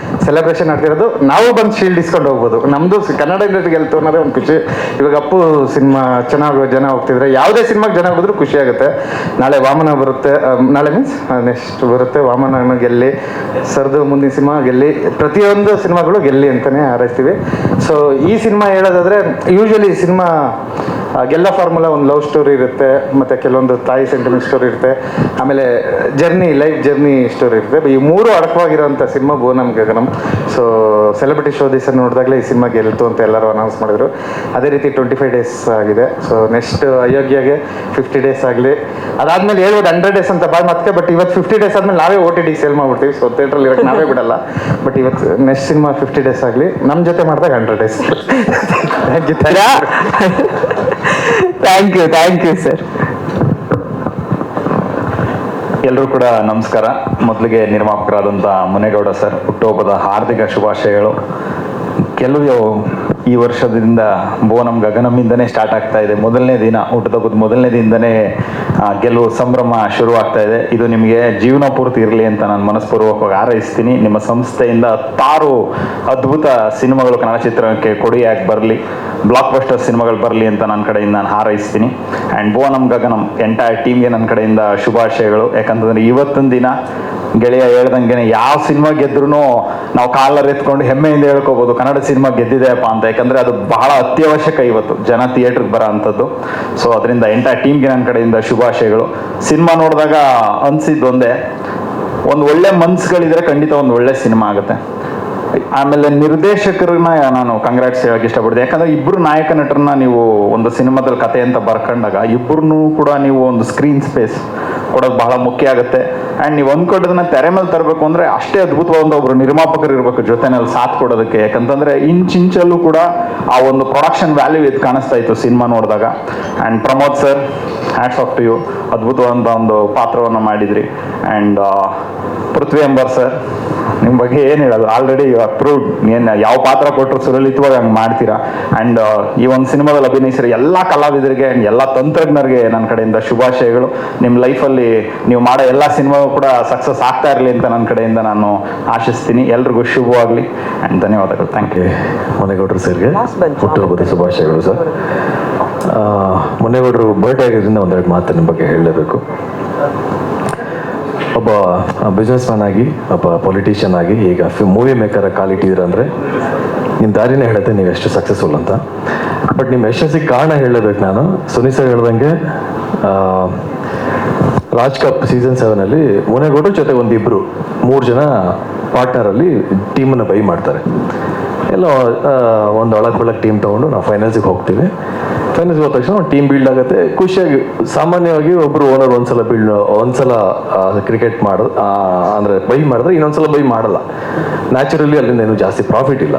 ಸೆಲೆಬ್ರೇಷನ್ ಆಗ್ತಿರೋದು, ನಾವು ಬಂದು ಶೀಲ್ಡ್ ಇಸ್ಕೊಂಡು ಹೋಗ್ಬೋದು. ನಮ್ಮದು ಕನ್ನಡ ಇಂಡಸ್ಟ್ರಿ ಗೆಲ್ತು ಅನ್ನೋದೇ ಒಂದು ಖುಷಿ. ಇವಾಗ ಅಪ್ಪು ಸಿನಿಮಾ ಚೆನ್ನಾಗಿ ಜನ ಹೋಗ್ತಿದ್ರೆ ಯಾವುದೇ ಸಿನಿಮಾಗೆ ಜನ ಹೋಗಿದ್ರು ಖುಷಿ ಆಗುತ್ತೆ. ನಾಳೆ ವಾಮನ ಬರುತ್ತೆ, ನಾಳೆ ಮೀನ್ಸ್ ನೆಕ್ಸ್ಟ್ ಬರುತ್ತೆ ವಾಮನ ಗೆಲ್ಲಿ, ಸರ್ದು ಮುಂದಿನ ಸಿನಿಮಾ ಗೆಲ್ಲಿ, ಪ್ರತಿಯೊಂದು ಸಿನಿಮಾಗಳು ಗೆಲ್ಲಿ ಅಂತಲೇ ಹಾರೈಸ್ತೀವಿ. ಸೊ ಈ ಸಿನಿಮಾ ಹೇಳೋದಾದರೆ, ಯೂಶ್ವಲಿ ಸಿನಿಮಾ ಗೆಲ್ಲ ಫಾರ್ಮುಲಾ ಒಂದು ಲವ್ ಸ್ಟೋರಿ ಇರುತ್ತೆ, ಮತ್ತು ಕೆಲವೊಂದು ತಾಯಿ ಸೆಂಟಿಮೆಂಟ್ ಸ್ಟೋರಿ ಇರುತ್ತೆ, ಆಮೇಲೆ ಲೈಫ್ ಜರ್ನಿ ಸ್ಟೋರಿ ಇರುತ್ತೆ. ಈ ಮೂರು ಅಡಕವಾಗಿರೋಂಥ cinema ಬೋನಂ Gaganam. So celebrity show ದಿವಸ ನೋಡಿದಾಗಲೇ ಈ ಸಿನಿಮಾ ಗೆಲ್ತು ಅಂತ ಎಲ್ಲರೂ ಅನೌನ್ಸ್ ಮಾಡಿದ್ರು. ಅದೇ ರೀತಿ 25 ಡೇಸ್ ಆಗಿದೆ. ಸೊ ನೆಕ್ಸ್ಟ್ ಅಯೋಗ್ಯಗೆ 50 ಡೇಸ್ ಆಗಲಿ, ಅದಾದಮೇಲೆ ಹೇಳ್ಬೋದು 100 ಡೇಸ್ ಅಂತ ಬಾಯ್ ಮತ್ತೆ. ಬಟ್ ಇವತ್ತು 50 ಡೇಸ್ ಆದಮೇಲೆ ನಾವೇ OTT ಸೇಲ್ ಮಾಡ್ಬಿಡ್ತೀವಿ. ಸೊ ಥಿಯೇಟ್ರಲ್ಲಿ ಇರೋಕ್ಕೆ ನಾವೇ ಬಿಡಲ್ಲ. ಬಟ್ ಇವತ್ತು ನೆಕ್ಸ್ಟ್ ಸಿನಿಮಾ 50 ಡೇಸ್ ಆಗಲಿ, ನಮ್ಮ ಜೊತೆ ಮಾಡಿದಾಗ 100 ಡೇಸ್. Thank you sir. ಎಲ್ಲರೂ ಕೂಡ ನಮಸ್ಕಾರ. ಮೊದಲಿಗೆ ನಿರ್ಮಾಪಕರಾದಂಥ ಮುನೇಗೌಡ ಸರ್ ಹುಟ್ಟುಹಬ್ಬದ ಹಾರ್ದಿಕ ಶುಭಾಶಯಗಳು. ಕೆಲವು ಈ ವರ್ಷದಿಂದ ಬೋನಂ ಗಗನಮಿಂದನೇ ಸ್ಟಾರ್ಟ್ ಆಗ್ತಾ ಇದೆ. ಮೊದಲನೇ ದಿನ ಹುಟ್ಟುಹಬ್ಬದ ಮೊದಲನೇ ದಿನದನೇ ಗೆಲುವು ಸಂಭ್ರಮ ಶುರುವಾಗ್ತಾ ಇದೆ. ಇದು ನಿಮಗೆ ಜೀವನ ಪೂರ್ತಿ ಇರಲಿ ಅಂತ ನಾನು ಮನಸ್ಪೂರ್ವಕವಾಗಿ ಹಾರೈಸ್ತೀನಿ. ನಿಮ್ಮ ಸಂಸ್ಥೆಯಿಂದ 6 ಅದ್ಭುತ ಸಿನಿಮಾಗಳು ಕನ್ನಡ ಚಿತ್ರಕ್ಕೆ ಕೊಡುಗೆಯಾಗಿ ಬರಲಿ, ಬ್ಲಾಕ್ ಬಸ್ಟರ್ ಸಿನಿಮಾಗಳು ಬರಲಿ ಅಂತ ನನ್ನ ಕಡೆಯಿಂದ ನಾನು ಹಾರೈಸ್ತೀನಿ. ಆ್ಯಂಡ್ ಬೋನಂ ಗಗನಂ ಎಂಟೈರ್ ಟೀಮ್ಗೆ ನನ್ನ ಕಡೆಯಿಂದ ಶುಭಾಶಯಗಳು. ಯಾಕಂತಂದರೆ ಇವತ್ತಿನ ದಿನ ಗೆಳೆಯ ಹೇಳ್ದಂಗೆ ಯಾವ ಸಿನಿಮಾ ಗೆದ್ರೂ ನಾವು ಕಾಲರ್ ಎತ್ಕೊಂಡು ಹೆಮ್ಮೆಯಿಂದ ಹೇಳ್ಕೋಬೋದು ಕನ್ನಡ ಸಿನಿಮಾ ಗೆದ್ದಿದೆಯಪ್ಪ ಅಂತ. ಯಾಕಂದರೆ ಅದು ಬಹಳ ಅತ್ಯವಶ್ಯಕ ಇವತ್ತು ಜನ ಥಿಯೇಟ್ರಿಗೆ ಬರೋ ಅಂಥದ್ದು. ಸೊ ಅದರಿಂದ ಎಂಟೈರ್ ಟೀಮ್ಗೆ ನನ್ನ ಕಡೆಯಿಂದ ಶುಭಾಶಯಗಳು. ಸಿನಿಮಾ ನೋಡಿದಾಗ ಅನಿಸಿದ್ದೊಂದೇ, ಒಂದು ಒಳ್ಳೆ ಮನ್ಸುಗಳಿದ್ರೆ ಖಂಡಿತ ಒಂದು ಒಳ್ಳೆ ಸಿನಿಮಾ ಆಗುತ್ತೆ. ಆಮೇಲೆ ನಿರ್ದೇಶಕರನ್ನ ನಾನು ಕಂಗ್ರಾಟ್ಸ್ ಹೇಳಕ್ಕೆ ಇಷ್ಟಪಡ್ತೀನಿ. ಯಾಕಂದರೆ ಇಬ್ಬರು ನಾಯಕ ನಟರನ್ನ ನೀವು ಒಂದು ಸಿನಿಮಾದಲ್ಲಿ ಕತೆ ಅಂತ ಬರ್ಕೊಂಡಾಗ ಇಬ್ಬರನ್ನೂ ಕೂಡ ನೀವು ಒಂದು ಸ್ಕ್ರೀನ್ ಸ್ಪೇಸ್ ಕೊಡೋದು ಬಹಳ ಮುಖ್ಯ ಆಗುತ್ತೆ. ಆ್ಯಂಡ್ ನೀವು ಅಂದ್ಕೊಂಡದನ್ನ ತೆರೆ ಮೇಲೆ ತರಬೇಕು ಅಂದರೆ ಅಷ್ಟೇ ಅದ್ಭುತವಾದ ಒಬ್ಬರು ನಿರ್ಮಾಪಕರು ಇರಬೇಕು ಜೊತೆನಲ್ಲಿ ಸಾಥ್ ಕೊಡೋದಕ್ಕೆ. ಯಾಕಂತಂದರೆ ಇಂಚಲ್ಲೂ ಕೂಡ ಆ ಒಂದು ಪ್ರೊಡಕ್ಷನ್ ವ್ಯಾಲ್ಯೂ ಇದು ಕಾಣಿಸ್ತಾ ಇತ್ತು ಸಿನಿಮಾ ನೋಡಿದಾಗ. And Pramod sir, hats off to you, ಅದ್ಭುತವಾದ ಒಂದು ಪಾತ್ರವನ್ನು ಮಾಡಿದ್ರಿ. ಆ್ಯಂಡ್ ಪೃಥ್ವಿ ಅಂಬರ್ ಸರ್, ನಿಮ್ಮ ಬಗ್ಗೆ ಏನು ಹೇಳೋದು, ಆಲ್ರೆಡಿ ಯು ಅಪ್ರೂವ್ಡ್. ಏನು ಯಾವ ಪಾತ್ರ ಕೊಟ್ಟರು ಸುಲಲಿತವಾಗಿ ಹಂಗೆ ಮಾಡ್ತೀರಾ. ಆ್ಯಂಡ್ ಈ ಒಂದು ಸಿನಿಮಾದಲ್ಲಿ ಅಭಿನಯಿಸಿರೋ ಎಲ್ಲ ಕಲಾವಿದರಿಗೆ ಆ್ಯಂಡ್ ಎಲ್ಲ ತಂತ್ರಜ್ಞರಿಗೆ ನನ್ನ ಕಡೆಯಿಂದ ಶುಭಾಶಯಗಳು. ನಿಮ್ಮ ಲೈಫಲ್ಲಿ ನೀವು ಮಾಡೋ ಎಲ್ಲ ಸಿನಿಮಾಗೂ ಕೂಡ ಸಕ್ಸಸ್ ಆಗ್ತಾ ಇರಲಿ ಅಂತ ನನ್ನ ಕಡೆಯಿಂದ ನಾನು ಆಶಿಸ್ತೀನಿ. ಎಲ್ರಿಗೂ ಶುಭವಾಗಲಿ ಆ್ಯಂಡ್ ಧನ್ಯವಾದಗಳು. Thank you. ಮುನೇಗೌಡರು ಸರ್ಗೆ ಹುಟ್ಟುಹಬ್ಬದ ಶುಭಾಶಯಗಳು ಸರ್. ಮುನೇಗೌಡರು ಬರ್ಡೇ ಆಗಿದ್ದರಿಂದ ಒಂದೆರಡು ಮಾತು ನಿಮ್ಮ ಬಗ್ಗೆ ಹೇಳಲೇಬೇಕು. ಒಬ್ಬ ಬಿಸ್ನೆಸ್ ಮ್ಯಾನ್ ಆಗಿ, ಒಬ್ಬ ಪೊಲಿಟಿಷಿಯನ್ ಆಗಿ ಈಗ ಮೂವಿ ಮೇಕರ್ ಕಾಲಿಟ್ಟಿದ್ದೀರಂದರೆ ನಿಮ್ಮ ದಾರಿನೇ ಹೇಳುತ್ತೆ ನೀವು ಎಷ್ಟು ಸಕ್ಸಸ್ಫುಲ್ ಅಂತ. ಬಟ್ ನಿಮ್ಮ ಯಶಸ್ಸಿಗೆ ಕಾರಣ ಹೇಳಲೇಬೇಕು ನಾನು. ಸುನೀಲ್ ಸರ್ ಹೇಳ್ದಂಗೆ ರಾಜ್ ಕಪ್ ಸೀಸನ್ 7 ಮುನೇಗೌಡರ ಜೊತೆ ಒಂದಿಬ್ಬರು 3 ಜನ ಪಾರ್ಟ್ನರಲ್ಲಿ ಟೀಮನ್ನು ಬೈ ಮಾಡ್ತಾರೆ. ಎಲ್ಲೋ ಒಂದು ಒಳಗೆ ಟೀಮ್ ತೊಗೊಂಡು ನಾವು ಫೈನಲ್ಸಿಗೆ ಹೋಗ್ತೀವಿ. ಫೈನಲ್ಸ್ಗೆ ಹೋದ ತಕ್ಷಣ ಒಂದು ಟೀಮ್ ಬಿಲ್ಡ್ ಆಗುತ್ತೆ ಖುಷಿಯಾಗಿ. ಸಾಮಾನ್ಯವಾಗಿ ಒಬ್ಬರು ಓನರ್ ಒಂದ್ಸಲ ಕ್ರಿಕೆಟ್ ಮಾಡೋದು ಅಂದರೆ ಬೈ ಮಾಡಿದ್ರೆ ಇನ್ನೊಂದ್ಸಲ ಬೈ ಮಾಡಲ್ಲ. ನ್ಯಾಚುರಲಿ ಅಲ್ಲಿಂದ ಏನೂ ಜಾಸ್ತಿ ಪ್ರಾಫಿಟ್ ಇಲ್ಲ.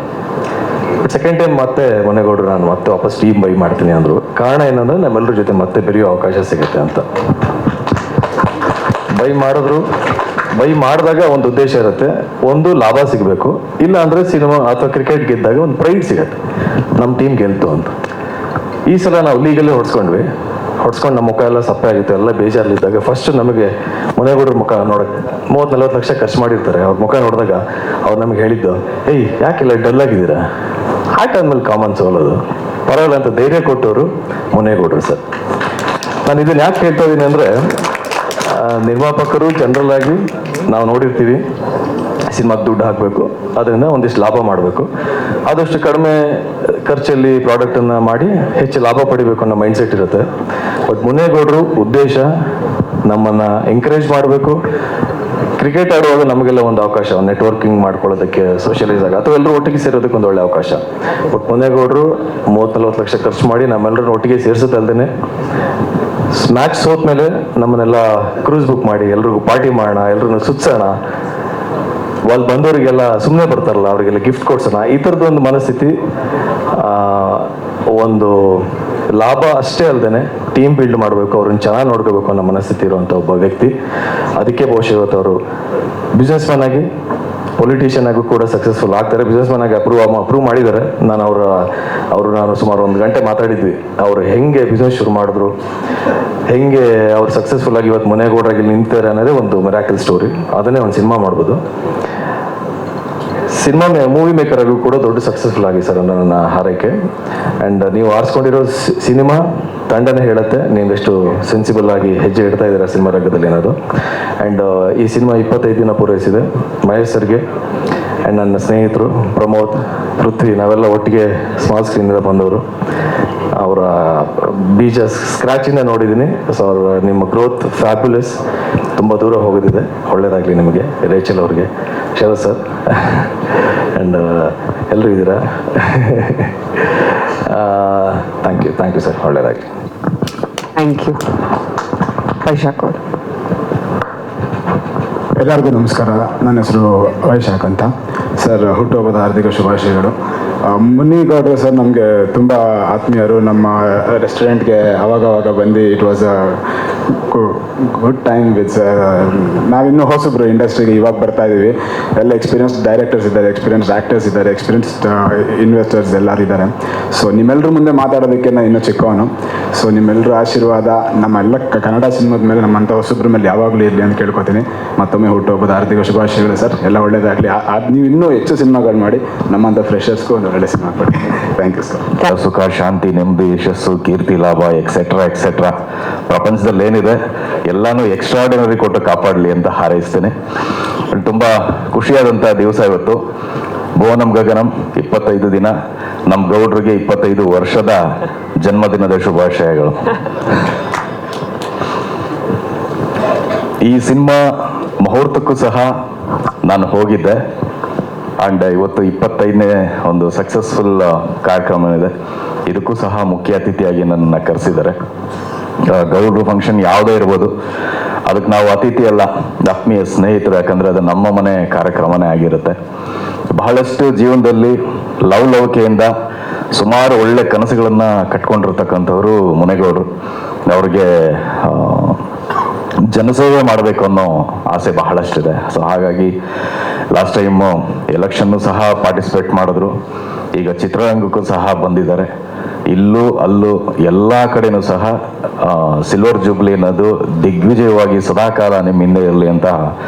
ಸೆಕೆಂಡ್ ಟೈಮ್ ಮತ್ತೆ ಮುನೇಗೌಡರು ನಾನು ಮತ್ತೆ ವಾಪಸ್ ಟೀಮ್ ಬೈ ಮಾಡ್ತೀನಿ ಅಂದರು. ಕಾರಣ ಏನಂದರೆ ನಮ್ಮೆಲ್ಲರ ಜೊತೆ ಮತ್ತೆ ಬೆರೆಯೋ ಅವಕಾಶ ಸಿಗುತ್ತೆ ಅಂತ. ಬೈ ಮಾಡಿದಾಗ ಒಂದು ಉದ್ದೇಶ ಇರುತ್ತೆ, ಒಂದು ಲಾಭ ಸಿಗಬೇಕು, ಇಲ್ಲ ಅಂದರೆ ಸಿನಿಮಾ ಅಥವಾ ಕ್ರಿಕೆಟ್ ಗೆದ್ದಾಗ ಒಂದು ಪ್ರೈಡ್ ಸಿಗುತ್ತೆ, ನಮ್ಮ ಟೀಮ್ ಗೆಲ್ತು ಅಂತ. ಈ ಸಲ ನಾವು ಲೀಗಲ್ಲೇ ಹೊಡ್ಸ್ಕೊಂಡು ನಮ್ಮ ಮುಖ ಎಲ್ಲ ಸಪ್ಪೆ ಆಗಿತ್ತು, ಎಲ್ಲ ಬೇಜಾರಲ್ಲಿದ್ದಾಗ ಫಸ್ಟ್ ನಮಗೆ ಮುನೇಗೌಡರ ಮುಖ ನೋಡೋಕ್ಕೆ 30-40 ಲಕ್ಷ ಖರ್ಚು ಮಾಡಿರ್ತಾರೆ. ಅವ್ರ ಮುಖ ನೋಡಿದಾಗ ಅವ್ರು ನಮಗೆ ಹೇಳಿದ್ದು, ಏಯ್ ಯಾಕೆಲ್ಲ ಡಲ್ ಆಗಿದ್ದೀರಾ, ಆಟ ಆದ್ಮೇಲೆ ಕಾಮನ್ ಸೋಲೋದು, ಪರವಾಗಿಲ್ಲ ಅಂತ ಧೈರ್ಯ ಕೊಟ್ಟವರು ಮುನೇಗೌಡರು ಸರ್. ನಾನು ಇದನ್ನು ಯಾಕೆ ಹೇಳ್ತಾ ಇದ್ದೀನಿ ಅಂದರೆ, ನಿರ್ಮಾಪಕರು ಜನರಲ್ ಆಗಿ ನಾವು ನೋಡಿರ್ತೀವಿ ಸಿನಿಮಾಗೆ ದುಡ್ಡು ಹಾಕಬೇಕು, ಅದರಿಂದ ಒಂದಿಷ್ಟು ಲಾಭ ಮಾಡಬೇಕು, ಆದಷ್ಟು ಕಡಿಮೆ ಖರ್ಚಲ್ಲಿ ಪ್ರಾಡಕ್ಟನ್ನು ಮಾಡಿ ಹೆಚ್ಚು ಲಾಭ ಪಡಿಬೇಕು ಅನ್ನೋ ಮೈಂಡ್ಸೆಟ್ ಇರುತ್ತೆ. ಬಟ್ ಮುನೇಗೌಡರು ಉದ್ದೇಶ ನಮ್ಮನ್ನು ಎಂಕರೇಜ್ ಮಾಡಬೇಕು. ಕ್ರಿಕೆಟ್ ಆಡುವಾಗ ನಮಗೆಲ್ಲ ಒಂದು ಅವಕಾಶ, ನೆಟ್ವರ್ಕಿಂಗ್ ಮಾಡ್ಕೊಳ್ಳೋದಕ್ಕೆ, ಸೋಷಿಯಲೈಸ್ ಆಗ ಅಥವಾ ಎಲ್ಲರೂ ಒಟ್ಟಿಗೆ ಸೇರೋದಕ್ಕೆ ಒಂದು ಒಳ್ಳೆ ಅವಕಾಶ. ಬಟ್ ಮುನೇಗೌಡರು 30-40 ಲಕ್ಷ ಖರ್ಚು ಮಾಡಿ ನಮ್ಮೆಲ್ಲರೂ ಒಟ್ಟಿಗೆ ಸೇರಿಸುತ್ತಲ್ದೇ ಮ್ಯಾಚ್ ಸೋತ್ಮೇಲೆ ನಮ್ಮನ್ನೆಲ್ಲ ಕ್ರೂಸ್ ಬುಕ್ ಮಾಡಿ ಎಲ್ರಿಗೂ ಪಾರ್ಟಿ ಮಾಡೋಣ, ಎಲ್ರೂ ಸುತ್ಸೋಣ, ಅಲ್ಲಿ ಬಂದವರಿಗೆಲ್ಲ ಸುಮ್ಮನೆ ಬರ್ತಾರಲ್ಲ ಅವರಿಗೆಲ್ಲ ಗಿಫ್ಟ್ ಕೊಡ್ಸೋಣ, ಈ ಥರದ್ದು ಒಂದು ಮನಸ್ಥಿತಿ. ಒಂದು ಲಾಭ ಅಷ್ಟೇ ಅಲ್ಲದೆ ಟೀಮ್ ಬಿಲ್ಡ್ ಮಾಡಬೇಕು, ಅವ್ರನ್ನ ಚೆನ್ನಾಗಿ ನೋಡ್ಕೋಬೇಕು ಅನ್ನೋ ಮನಸ್ಥಿತಿ ಇರುವಂಥ ಒಬ್ಬ ವ್ಯಕ್ತಿ. ಅದಕ್ಕೆ ಬಹುಶಃ ಇವತ್ತು ಅವರು ಬಿಸ್ನೆಸ್ ಮ್ಯಾನ್ ಆಗಿ, ಪೊಲಿಟಿಷಿಯನ್ ಆಗಿ ಕೂಡ ಸಕ್ಸಸ್ಫುಲ್ ಆಗ್ತಾರೆ. ಬಿಸ್ನೆಸ್ ಮ್ಯಾನ್ ಆಗಿ ಅಪ್ರೂವ್ ಮಾಡಿದ್ದಾರೆ. ನಾನು ಸುಮಾರು 1 ಗಂಟೆ ಮಾತಾಡಿದ್ವಿ. ಅವರು ಹೆಂಗೆ ಬಿಸ್ನೆಸ್ ಶುರು ಮಾಡಿದ್ರು, ಹೆಂಗೆ ಅವ್ರು ಸಕ್ಸಸ್ಫುಲ್ ಆಗಿ ಇವತ್ತು ಮುನೇಗೌಡರಾಗಿ ನಿಂತಾರೆ ಅನ್ನೋದೇ ಒಂದು ಮಿರಾಕಲ್ ಸ್ಟೋರಿ. ಅದನ್ನೇ ಒಂದು ಸಿನಿಮಾ ಮಾಡ್ಬೋದು. ಮೂವಿ ಮೇಕರ್ ಆಗೂ ಕೂಡ ದೊಡ್ಡ ಸಕ್ಸಸ್ಫುಲ್ ಆಗಿ ಸರ್ ನನ್ನ ಹಾರೈಕೆ. ಆ್ಯಂಡ್ ನೀವು ಆರಿಸ್ಕೊಂಡಿರೋ ಸಿನಿಮಾ ತಂಡನೇ ಹೇಳುತ್ತೆ ನೀವೆಷ್ಟು ಸೆನ್ಸಿಬಲ್ ಆಗಿ ಹೆಜ್ಜೆ ಇಡ್ತಾ ಇದ್ದೀರಾ ಸಿನಿಮಾ ರಂಗದಲ್ಲಿ ಅನ್ನೋದು. ಆ್ಯಂಡ್ ಈ ಸಿನಿಮಾ 25 ದಿನ ಪೂರೈಸಿದೆ ಮಹೇಶ್ ಸರ್ಗೆ ಆ್ಯಂಡ್ ನನ್ನ ಸ್ನೇಹಿತರು ಪ್ರಮೋದ್, ಪೃಥ್ವಿ, ನಾವೆಲ್ಲ ಒಟ್ಟಿಗೆ ಸ್ಮಾಲ್ ಸ್ಕ್ರೀನಿಂದ ಬಂದವರು. ಅವರ ಬೀಜ ಸ್ಕ್ರ್ಯಾಚಿಂದ ನೋಡಿದ್ದೀನಿ. ಸೊ ಅವರ ನಿಮ್ಮ ಗ್ರೋತ್ ಫ್ಯಾಬ್ಯುಲಸ್, ತುಂಬ ದೂರ ಹೋಗೋದಿದೆ. ಒಳ್ಳೆಯದಾಗಲಿ ನಿಮಗೆ, ರೇಚಲ್ ಅವ್ರಿಗೆ, ಶರತ್ ಸರ್ ಆ್ಯಂಡ್ ಎಲ್ಲರೂ ಇದ್ದೀರಾ. ಥ್ಯಾಂಕ್ ಯು ಸರ್, ಒಳ್ಳೆಯದಾಗಲಿ. Thank you. ವೈಶಾಖ್ ಅವರು. ಎಲ್ಲರಿಗೂ ನಮಸ್ಕಾರ. ನನ್ನ ಹೆಸರು ವೈಶಾಖ್ ಅಂತ. ಸರ್, ಹುಟ್ಟುಹಬ್ಬದ ಹಾರ್ದಿಕ ಶುಭಾಶಯಗಳು. ಮುನಿಗೌಡರು ಸರ್ ನಮಗೆ ತುಂಬ ಆತ್ಮೀಯರು. ನಮ್ಮ ರೆಸ್ಟೋರೆಂಟ್ಗೆ ಅವಾಗವಾಗ ಬಂದು it was a good time with sir. ನಾವಿನ್ನೂ ಹೊಸಬ್ರು ಇಂಡಸ್ಟ್ರಿಗೆ, ಇವಾಗ ಬರ್ತಾ ಇದ್ದೀವಿ. ಎಲ್ಲ ಎಕ್ಸ್ಪೀರಿಯನ್ಸ್ಡ್ ಡೈರೆಕ್ಟರ್ಸ್ ಇದ್ದಾರೆ, ಎಕ್ಸ್ಪೀರಿಯನ್ಸ್ಡ್ ಆ್ಯಕ್ಟರ್ಸ್ ಇದ್ದಾರೆ, ಎಕ್ಸ್ಪೀರಿಯನ್ಸ್ಡ್ ಇನ್ವೆಸ್ಟರ್ಸ್ ಎಲ್ಲರೂ ಇದ್ದಾರೆ. ಸೊ ನಿಮ್ಮೆಲ್ಲರ ಮುಂದೆ ಮಾತಾಡೋದಕ್ಕೆ ನಾನು ಇನ್ನೂ ಚಿಕ್ಕವನು. ಸೊ ನಿಮ್ಮೆಲ್ಲರ ಆಶೀರ್ವಾದ ನಮ್ಮೆಲ್ಲ ಕನ್ನಡ ಸಿನಿಮಾದ ಮೇಲೆ, ನಮ್ಮಂಥ ಹೊಸಬ್ರ ಮೇಲೆ ಯಾವಾಗಲೂ ಇರಲಿ ಅಂತ ಕೇಳ್ಕೊತೀನಿ. ಮತ್ತೊಮ್ಮೆ ಹುಟ್ಟುಹಬ್ಬದ ಹಾರ್ದಿಕ ಶುಭಾಶಯಗಳು ಸರ್. ಎಲ್ಲ ಒಳ್ಳೆಯದಾಗಲಿ. ನೀವು ಇನ್ನೂ ಹೆಚ್ಚು ಸಿನಿಮಾಗಳು ಮಾಡಿ ನಮ್ಮಂಥ ಫ್ರೆಷರ್ಸ್ಗೂ ಒಂದು ಒಳ್ಳೆ ಸಿನಿಮಾ ಕೊಡಿ. Thank you sir. ಸುಖ, ಶಾಂತಿ, ನೆಮ್ಮದಿ, ಯಶಸ್ಸು, ಕೀರ್ತಿ, ಲಾಭ, ಎಕ್ಸೆಟ್ರಾ ಪ್ರಪಂಚದಲ್ಲಿ ಏನಿದೆ ಎಲ್ಲಾನು ಎಕ್ಸ್ಟ್ರಾರ್ಡಿನರಿ ಕೊಟ್ಟು ಕಾಪಾಡಲಿ ಅಂತ ಹಾರೈಸ್ತೇನೆ. ತುಂಬ ಖುಷಿಯಾದಂಥ ದಿವಸ ಇವತ್ತು. ಭುವನಂ ಗಗನಂ 25 ದಿನ. ನಮ್ಮ ಗೌಡ್ರಿಗೆ 25 ವರ್ಷದ ಜನ್ಮದಿನದ ಶುಭಾಶಯಗಳು. ಈ ಸಿನಿಮಾ ಮುಹೂರ್ತಕ್ಕೂ ಸಹ ನಾನು ಹೋಗಿದ್ದೆ. ಆ್ಯಂಡ್ ಇವತ್ತು 25ನೇ ಒಂದು ಸಕ್ಸಸ್ಫುಲ್ ಕಾರ್ಯಕ್ರಮ ಇದೆ. ಇದಕ್ಕೂ ಸಹ ಮುಖ್ಯ ಅತಿಥಿಯಾಗಿ ನನ್ನನ್ನು ಕರೆಸಿದ್ದಾರೆ. ಗೌಡ್ರು ಫಂಕ್ಷನ್ ಯಾವುದೇ ಇರ್ಬೋದು, ಅದಕ್ಕೆ ನಾವು ಅತಿಥಿ ಅಲ್ಲ, ಆತ್ಮೀಯ ಸ್ನೇಹಿತರು. ಯಾಕಂದರೆ ಅದು ನಮ್ಮ ಮನೆ ಕಾರ್ಯಕ್ರಮನೇ ಆಗಿರುತ್ತೆ. ಬಹಳಷ್ಟು ಜೀವನದಲ್ಲಿ ಲವಲವಿಕೆಯಿಂದ ಸುಮಾರು ಒಳ್ಳೆ ಕನಸುಗಳನ್ನು ಕಟ್ಕೊಂಡಿರ್ತಕ್ಕಂಥವ್ರು ಮುನೇಗೌಡರು. ಅವ್ರಿಗೆ ಜನಸೇವೆ ಮಾಡಬೇಕು ಅನ್ನೋ ಆಸೆ ಬಹಳಷ್ಟಿದೆ. ಸೊ ಹಾಗಾಗಿ ಲಾಸ್ಟ್ ಟೈಮು ಎಲೆಕ್ಷನ್ನು ಸಹ ಪಾರ್ಟಿಸಿಪೇಟ್ ಮಾಡಿದ್ರು. ಈಗ ಚಿತ್ರರಂಗಕ್ಕೂ ಸಹ ಬಂದಿದ್ದಾರೆ. ಇಲ್ಲೂ ಅಲ್ಲೂ ಎಲ್ಲ ಕಡೆನೂ ಸಹ ಸಿಲ್ವರ್ ಜೂಬ್ಲಿ ಅನ್ನೋದು ದಿಗ್ವಿಜಯವಾಗಿ ಸದಾಕಾಲ ನಿಮ್ಮ ಹಿಂದೆ ಇರಲಿ ಅಂತ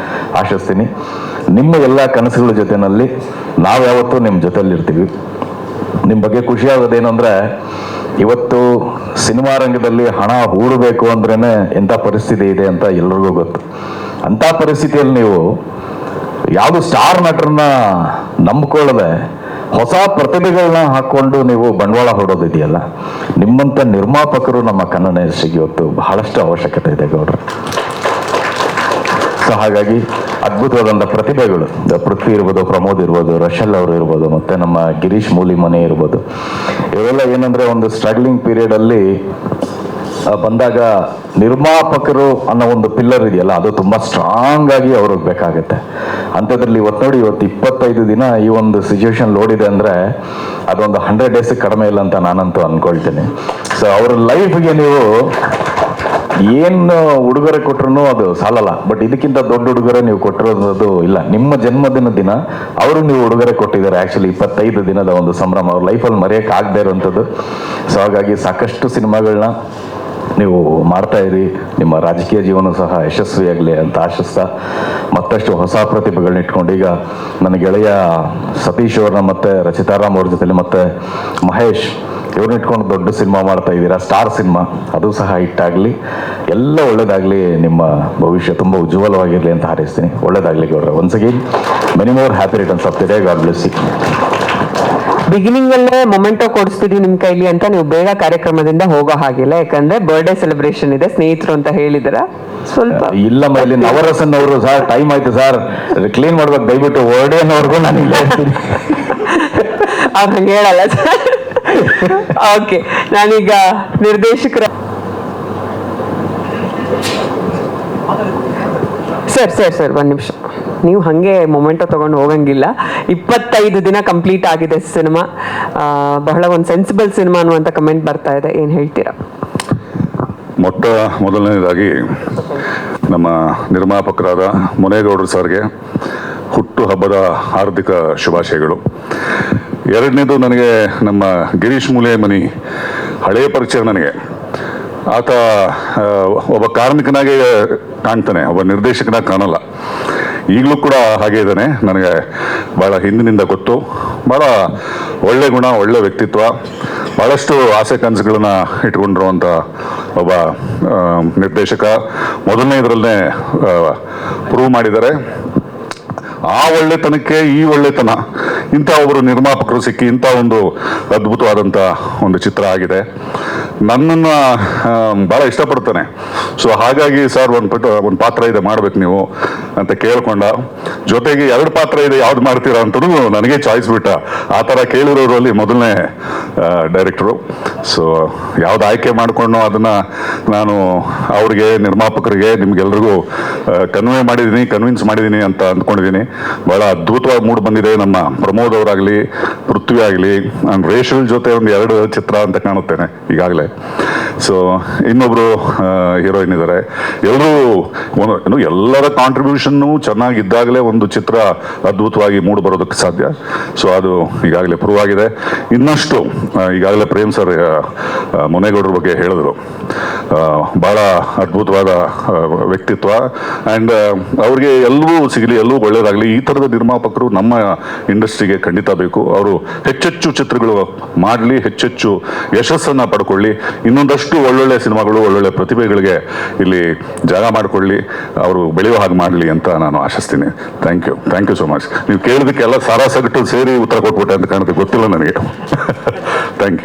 ಆಶಿಸ್ತೀನಿ. ನಿಮ್ಮ ಎಲ್ಲ ಕನಸುಗಳ ಜೊತೆಯಲ್ಲಿ ನಾವು ಯಾವತ್ತೂ ನಿಮ್ಮ ಜೊತೆಯಲ್ಲಿರ್ತೀವಿ. ನಿಮ್ಮ ಬಗ್ಗೆ ಖುಷಿಯಾಗೋದೇನು ಅಂದರೆ, ಇವತ್ತು ಸಿನಿಮಾ ರಂಗದಲ್ಲಿ ಹಣ ಹೂಡಬೇಕು ಅಂದ್ರೇ ಎಂಥ ಪರಿಸ್ಥಿತಿ ಇದೆ ಅಂತ ಎಲ್ರಿಗೂ ಗೊತ್ತು. ಅಂಥ ಪರಿಸ್ಥಿತಿಯಲ್ಲಿ ನೀವು ಯಾವುದು ಸ್ಟಾರ್ ನಟರನ್ನ ನಂಬಿಕೊಳ್ಳದೆ ಹೊಸ ಪ್ರತಿಭೆಗಳನ್ನ ಹಾಕ್ಕೊಂಡು ನೀವು ಬಂಡವಾಳ ಹೂಡೋದಿದೆಯಲ್ಲ, ನಿಮ್ಮಂಥ ನಿರ್ಮಾಪಕರು ನಮ್ಮ ಕನ್ನಡ ಇಂಡಸ್ಟ್ರಿಗೆ ಇವತ್ತು ಬಹಳಷ್ಟು ಅವಶ್ಯಕತೆ ಇದೆ ಗೌಡ್ರು. ಸೊ ಹಾಗಾಗಿ ಅದ್ಭುತವಾದಂಥ ಪ್ರತಿಭೆಗಳು, ಪೃಥ್ವಿ ಇರ್ಬೋದು, ಪ್ರಮೋದ್ ಇರ್ಬೋದು, ರಶಲ್ ಅವರು ಇರ್ಬೋದು, ಮತ್ತು ನಮ್ಮ ಗಿರೀಶ್ ಮೂಲಿಮನೆ ಇರ್ಬೋದು, ಇವರೆಲ್ಲ ಏನಂದರೆ ಒಂದು ಸ್ಟ್ರಗ್ಲಿಂಗ್ ಪೀರಿಯಡಲ್ಲಿ ಬಂದಾಗ ನಿರ್ಮಾಪಕರು ಅನ್ನೋ ಒಂದು ಪಿಲ್ಲರ್ ಇದೆಯಲ್ಲ, ಅದು ತುಂಬ ಸ್ಟ್ರಾಂಗ್ ಆಗಿ ಅವ್ರಿಗೆ ಬೇಕಾಗುತ್ತೆ. ಅಂಥದ್ರಲ್ಲಿ ಇವತ್ತು ನೋಡಿ, ಇವತ್ತು 25 ದಿನ ಈ ಒಂದು ಸಿಚುವೇಶನ್ ಲೋಡಿದೆ ಅಂದರೆ ಅದೊಂದು 100 ಡೇಸ್ ಕಡಿಮೆ ಇಲ್ಲ ಅಂತ ನಾನಂತೂ ಅಂದ್ಕೊಳ್ತೀನಿ. ಸೊ ಅವ್ರ ಲೈಫ್ಗೆ ನೀವು ಏನು ಉಡುಗೊರೆ ಕೊಟ್ಟರು ಅದು ಸಾಲಲ್ಲ. ಬಟ್ ಇದಕ್ಕಿಂತ ದೊಡ್ಡ ಉಡುಗೊರೆ ನೀವು ಕೊಟ್ಟಿರೋದು ಇಲ್ಲ. ನಿಮ್ಮ ಜನ್ಮದಿನ ದಿನ ಅವರು ನೀವು ಉಡುಗೊರೆ ಕೊಟ್ಟಿದ್ದಾರೆ. ಆ್ಯಕ್ಚುಲಿ 25 ದಿನದ ಒಂದು ಸಂಭ್ರಮ ಅವ್ರ ಲೈಫಲ್ಲಿ ಮರೆಯೋಕೆ ಆಗದೆ ಇರೋವಂಥದ್ದು. ಸೊ ಹಾಗಾಗಿ ಸಾಕಷ್ಟು ಸಿನಿಮಾಗಳನ್ನ ನೀವು ಮಾಡ್ತಾ ಇರಿ. ನಿಮ್ಮ ರಾಜಕೀಯ ಜೀವನ ಸಹ ಯಶಸ್ವಿಯಾಗಲಿ ಅಂತ ಆಶಿಸ್ತಾ, ಮತ್ತಷ್ಟು ಹೊಸ ಪ್ರತಿಭೆಗಳನ್ನ ಇಟ್ಕೊಂಡು, ಈಗ ನನ್ನ ಗೆಳೆಯ ಸತೀಶ್ ಅವ್ರನ್ನ ಮತ್ತು ರಚಿತಾರಾಮ್ ಅವ್ರ ಜೊತೆಲಿ ಮತ್ತು ಮಹೇಶ್ ಇವ್ರನ್ನ ಇಟ್ಕೊಂಡು ದೊಡ್ಡ ಸಿನಿಮಾ ಮಾಡ್ತಾ ಇದ್ದೀರಾ, ಸ್ಟಾರ್ ಸಿನಿಮಾ. ಅದು ಸಹ ಹಿಟ್ಟಾಗಲಿ, ಎಲ್ಲ ಒಳ್ಳೇದಾಗಲಿ. ನಿಮ್ಮ ಭವಿಷ್ಯ ತುಂಬ ಉಜ್ವಲವಾಗಿರಲಿ ಅಂತ ಹಾರೈಸ್ತೀನಿ. ಒಳ್ಳೇದಾಗಲಿ ಗೌಡ್ರೆ. Once again many more happy returns of the day. God bless you. Beginning ಅಲ್ಲೇ ಮೊಮೆಂಟೋ ಕೊಡಿಸ್ತಿದೀವಿ ನಿಮ್ ಕೈಲಿ ಅಂತ ನೀವು ಬೇಗ ಕಾರ್ಯಕ್ರಮದಿಂದ ಹೋಗೋ ಹಾಗಿಲ್ಲ. ಯಾಕಂದ್ರೆ ಬರ್ಡೇ ಸೆಲೆಬ್ರೇಷನ್ ಇದೆ, ಸ್ನೇಹಿತರು ಅಂತ ಹೇಳಿದ್ರ ಸ್ವಲ್ಪ ಇಲ್ಲ. ಮೇಲೆ ನವರಸನ್ ಅವರು ಸರ್ ಟೈಮ್ ಆಯ್ತು ಸರ್, ಕ್ಲೀನ್ ಮಾಡ್ಬೇಕು ದಯವಿಟ್ಟು ವರ್ಡೇನವ್ರಿಗೂ ನಾನು ಇಲ್ಲ ಹೇಳ್ತೀನಿ. ಅವ್ರು ಹಂಗೆ ಹೇಳಲ್ಲ ಸರ್. ಓಕೆ, ನಾನೀಗ ನಿರ್ದೇಶಕರ ಸರ್ ಒಂದ್ ನಿಮಿಷ, ನೀವು ಹಾಗೆ ಮೊಮೆಂಟೋ ತಗೊಂಡು ಹೋಗಂಗಿಲ್ಲ. 25 ದಿನ ಕಂಪ್ಲೀಟ್ ಆಗಿದೆ ಸಿನಿಮಾ. ಬಹಳ ಒಂದು ಸೆನ್ಸಿಬಲ್ ಸಿನಿಮಾ ಅನ್ನುವಂಥ ಕಮೆಂಟ್ ಬರ್ತಾ ಇದೆ, ಏನು ಹೇಳ್ತೀರಾ? ಮೊದಲನೇದಾಗಿ ನಮ್ಮ ನಿರ್ಮಾಪಕರಾದ ಮುನೇಗೌಡರು ಸರ್ಗೆ ಹುಟ್ಟುಹಬ್ಬದ ಹಾರ್ದಿಕ ಶುಭಾಶಯಗಳು. ಎರಡನೇದು, ನನಗೆ ನಮ್ಮ ಗಿರೀಶ್ ಮೂಲಿಮನಿ ಹಳೆಯ ಪರಿಚಯ. ನನಗೆ ಆತ ಒಬ್ಬ ಕಾರ್ಮಿಕನಾಗಿ ಕಾಣ್ತಾನೆ, ಒಬ್ಬ ನಿರ್ದೇಶಕನಾಗಿ ಕಾಣಲ್ಲ. ಈಗಲೂ ಕೂಡ ಹಾಗೆ ಇದ್ದಾನೆ. ನನಗೆ ಭಾಳ ಹಿಂದಿನಿಂದ ಗೊತ್ತು. ಭಾಳ ಒಳ್ಳೆ ಗುಣ, ಒಳ್ಳೆ ವ್ಯಕ್ತಿತ್ವ, ಭಾಳಷ್ಟು ಆಸೆ ಕನಸುಗಳನ್ನ ಇಟ್ಕೊಂಡಿರುವಂಥ ಒಬ್ಬ ನಿರ್ದೇಶಕ. ಮೊದಲನೇ ಇದರಲ್ಲೇ ಪ್ರೂವ್ ಮಾಡಿದ್ದಾರೆ. ಆ ಒಳ್ಳೆತನಕ್ಕೆ ಈ ಒಳ್ಳೆತನ, ಇಂಥ ಒಬ್ಬರು ನಿರ್ಮಾಪಕರು ಸಿಕ್ಕಿ ಇಂಥ ಒಂದು ಅದ್ಭುತವಾದಂಥ ಒಂದು ಚಿತ್ರ ಆಗಿದೆ. ನನ್ನನ್ನು ಭಾಳ ಇಷ್ಟಪಡ್ತಾನೆ. ಸೊ ಹಾಗಾಗಿ ಸರ್ ಒಂದು ಪಾತ್ರ ಇದೆ ಮಾಡ್ಬೇಕು ನೀವು ಅಂತ ಕೇಳ್ಕೊಂಡ. ಜೊತೆಗೆ 2 ಪಾತ್ರ ಇದೆ, ಯಾವ್ದು ಮಾಡ್ತೀರಾ ಅಂತಲೂ ನನಗೆ ಚಾಯ್ಸ್ ಬಿಟ್ಟ. ಆ ಥರ ಕೇಳಿರೋರಲ್ಲಿ ಮೊದಲನೇ ಡೈರೆಕ್ಟ್ರು. ಸೊ ಯಾವ್ದು ಆಯ್ಕೆ ಮಾಡಿಕೊಂಡು ಅದನ್ನು ನಾನು ಅವ್ರಿಗೆ, ನಿರ್ಮಾಪಕರಿಗೆ, ನಿಮ್ಗೆಲ್ರಿಗೂ ಕನ್ವಿನ್ಸ್ ಮಾಡಿದ್ದೀನಿ ಅಂತ ಅಂದ್ಕೊಂಡಿದ್ದೀನಿ. ಭಾಳ ಅದ್ಭುತವಾಗಿ ಮೂಡ್ ಬಂದಿದೆ. ನಮ್ಮ ಪ್ರಮೋದ್ ಅವರಾಗಲಿ, ಪೃಥ್ವಿ ಆಗಲಿ, ನಾನು ರೇಷಲ್ ಜೊತೆ ಒಂದು 2 ಚಿತ್ರ ಅಂತ ಕಾಣುತ್ತೇನೆ ಈಗಾಗಲೇ. ಸೊ ಇನ್ನೊಬ್ರು ಹೀರೋಯಿನ್ ಇದ್ದಾರೆ. ಎಲ್ಲರ ಕಾಂಟ್ರಿಬ್ಯೂಷನ್ನು ಚೆನ್ನಾಗಿದ್ದಾಗಲೇ ಒಂದು ಚಿತ್ರ ಅದ್ಭುತವಾಗಿ ಮೂಡ್ ಬರೋದಕ್ಕೆ ಸಾಧ್ಯ. ಸೊ ಅದು ಈಗಾಗಲೇ ಪ್ರೂವ್ ಆಗಿದೆ. ಇನ್ನಷ್ಟು ಈಗಾಗಲೇ ಪ್ರೇಮ್ ಸರ್ ಮುನೇಗೌಡರ ಬಗ್ಗೆ ಹೇಳಿದ್ರು. ಭಾಳ ಅದ್ಭುತವಾದ ವ್ಯಕ್ತಿತ್ವ. ಆ್ಯಂಡ್ ಅವ್ರಿಗೆ ಎಲ್ಲವೂ ಸಿಗಲಿ, ಎಲ್ಲವೂ ಒಳ್ಳೇದಾಗಲಿ. ಈ ಥರದ ನಿರ್ಮಾಪಕರು ನಮ್ಮ ಇಂಡಸ್ಟ್ರಿಗೆ ಖಂಡಿತ ಬೇಕು. ಅವರು ಹೆಚ್ಚೆಚ್ಚು ಚಿತ್ರಗಳು ಮಾಡಲಿ, ಹೆಚ್ಚೆಚ್ಚು ಯಶಸ್ಸನ್ನು ಪಡ್ಕೊಳ್ಳಿ, ಇನ್ನೊಂದಷ್ಟು ಒಳ್ಳೊಳ್ಳೆ ಸಿನಿಮಾಗಳು, ಒಳ್ಳೊಳ್ಳೆ ಪ್ರತಿಭೆಗಳಿಗೆ ಇಲ್ಲಿ ಜಾಗ ಮಾಡಿಕೊಳ್ಳಿ, ಅವರು ಬೆಳೆಯೋ ಹಾಗೆ ಮಾಡಲಿ ಅಂತ ನಾನು ಆಶಿಸ್ತೀನಿ. Thank you so much. ನೀವು ಕೇಳಿದಕ್ಕೆಲ್ಲ ಸಾರಾ ಸಗಟು ಸೇರಿ ಉತ್ತರ ಕೊಟ್ಬಿಟ್ಟೆ ಅಂತ ಕಾಣುತ್ತೆ, ಗೊತ್ತಿಲ್ಲ ನನಗೆ. Thank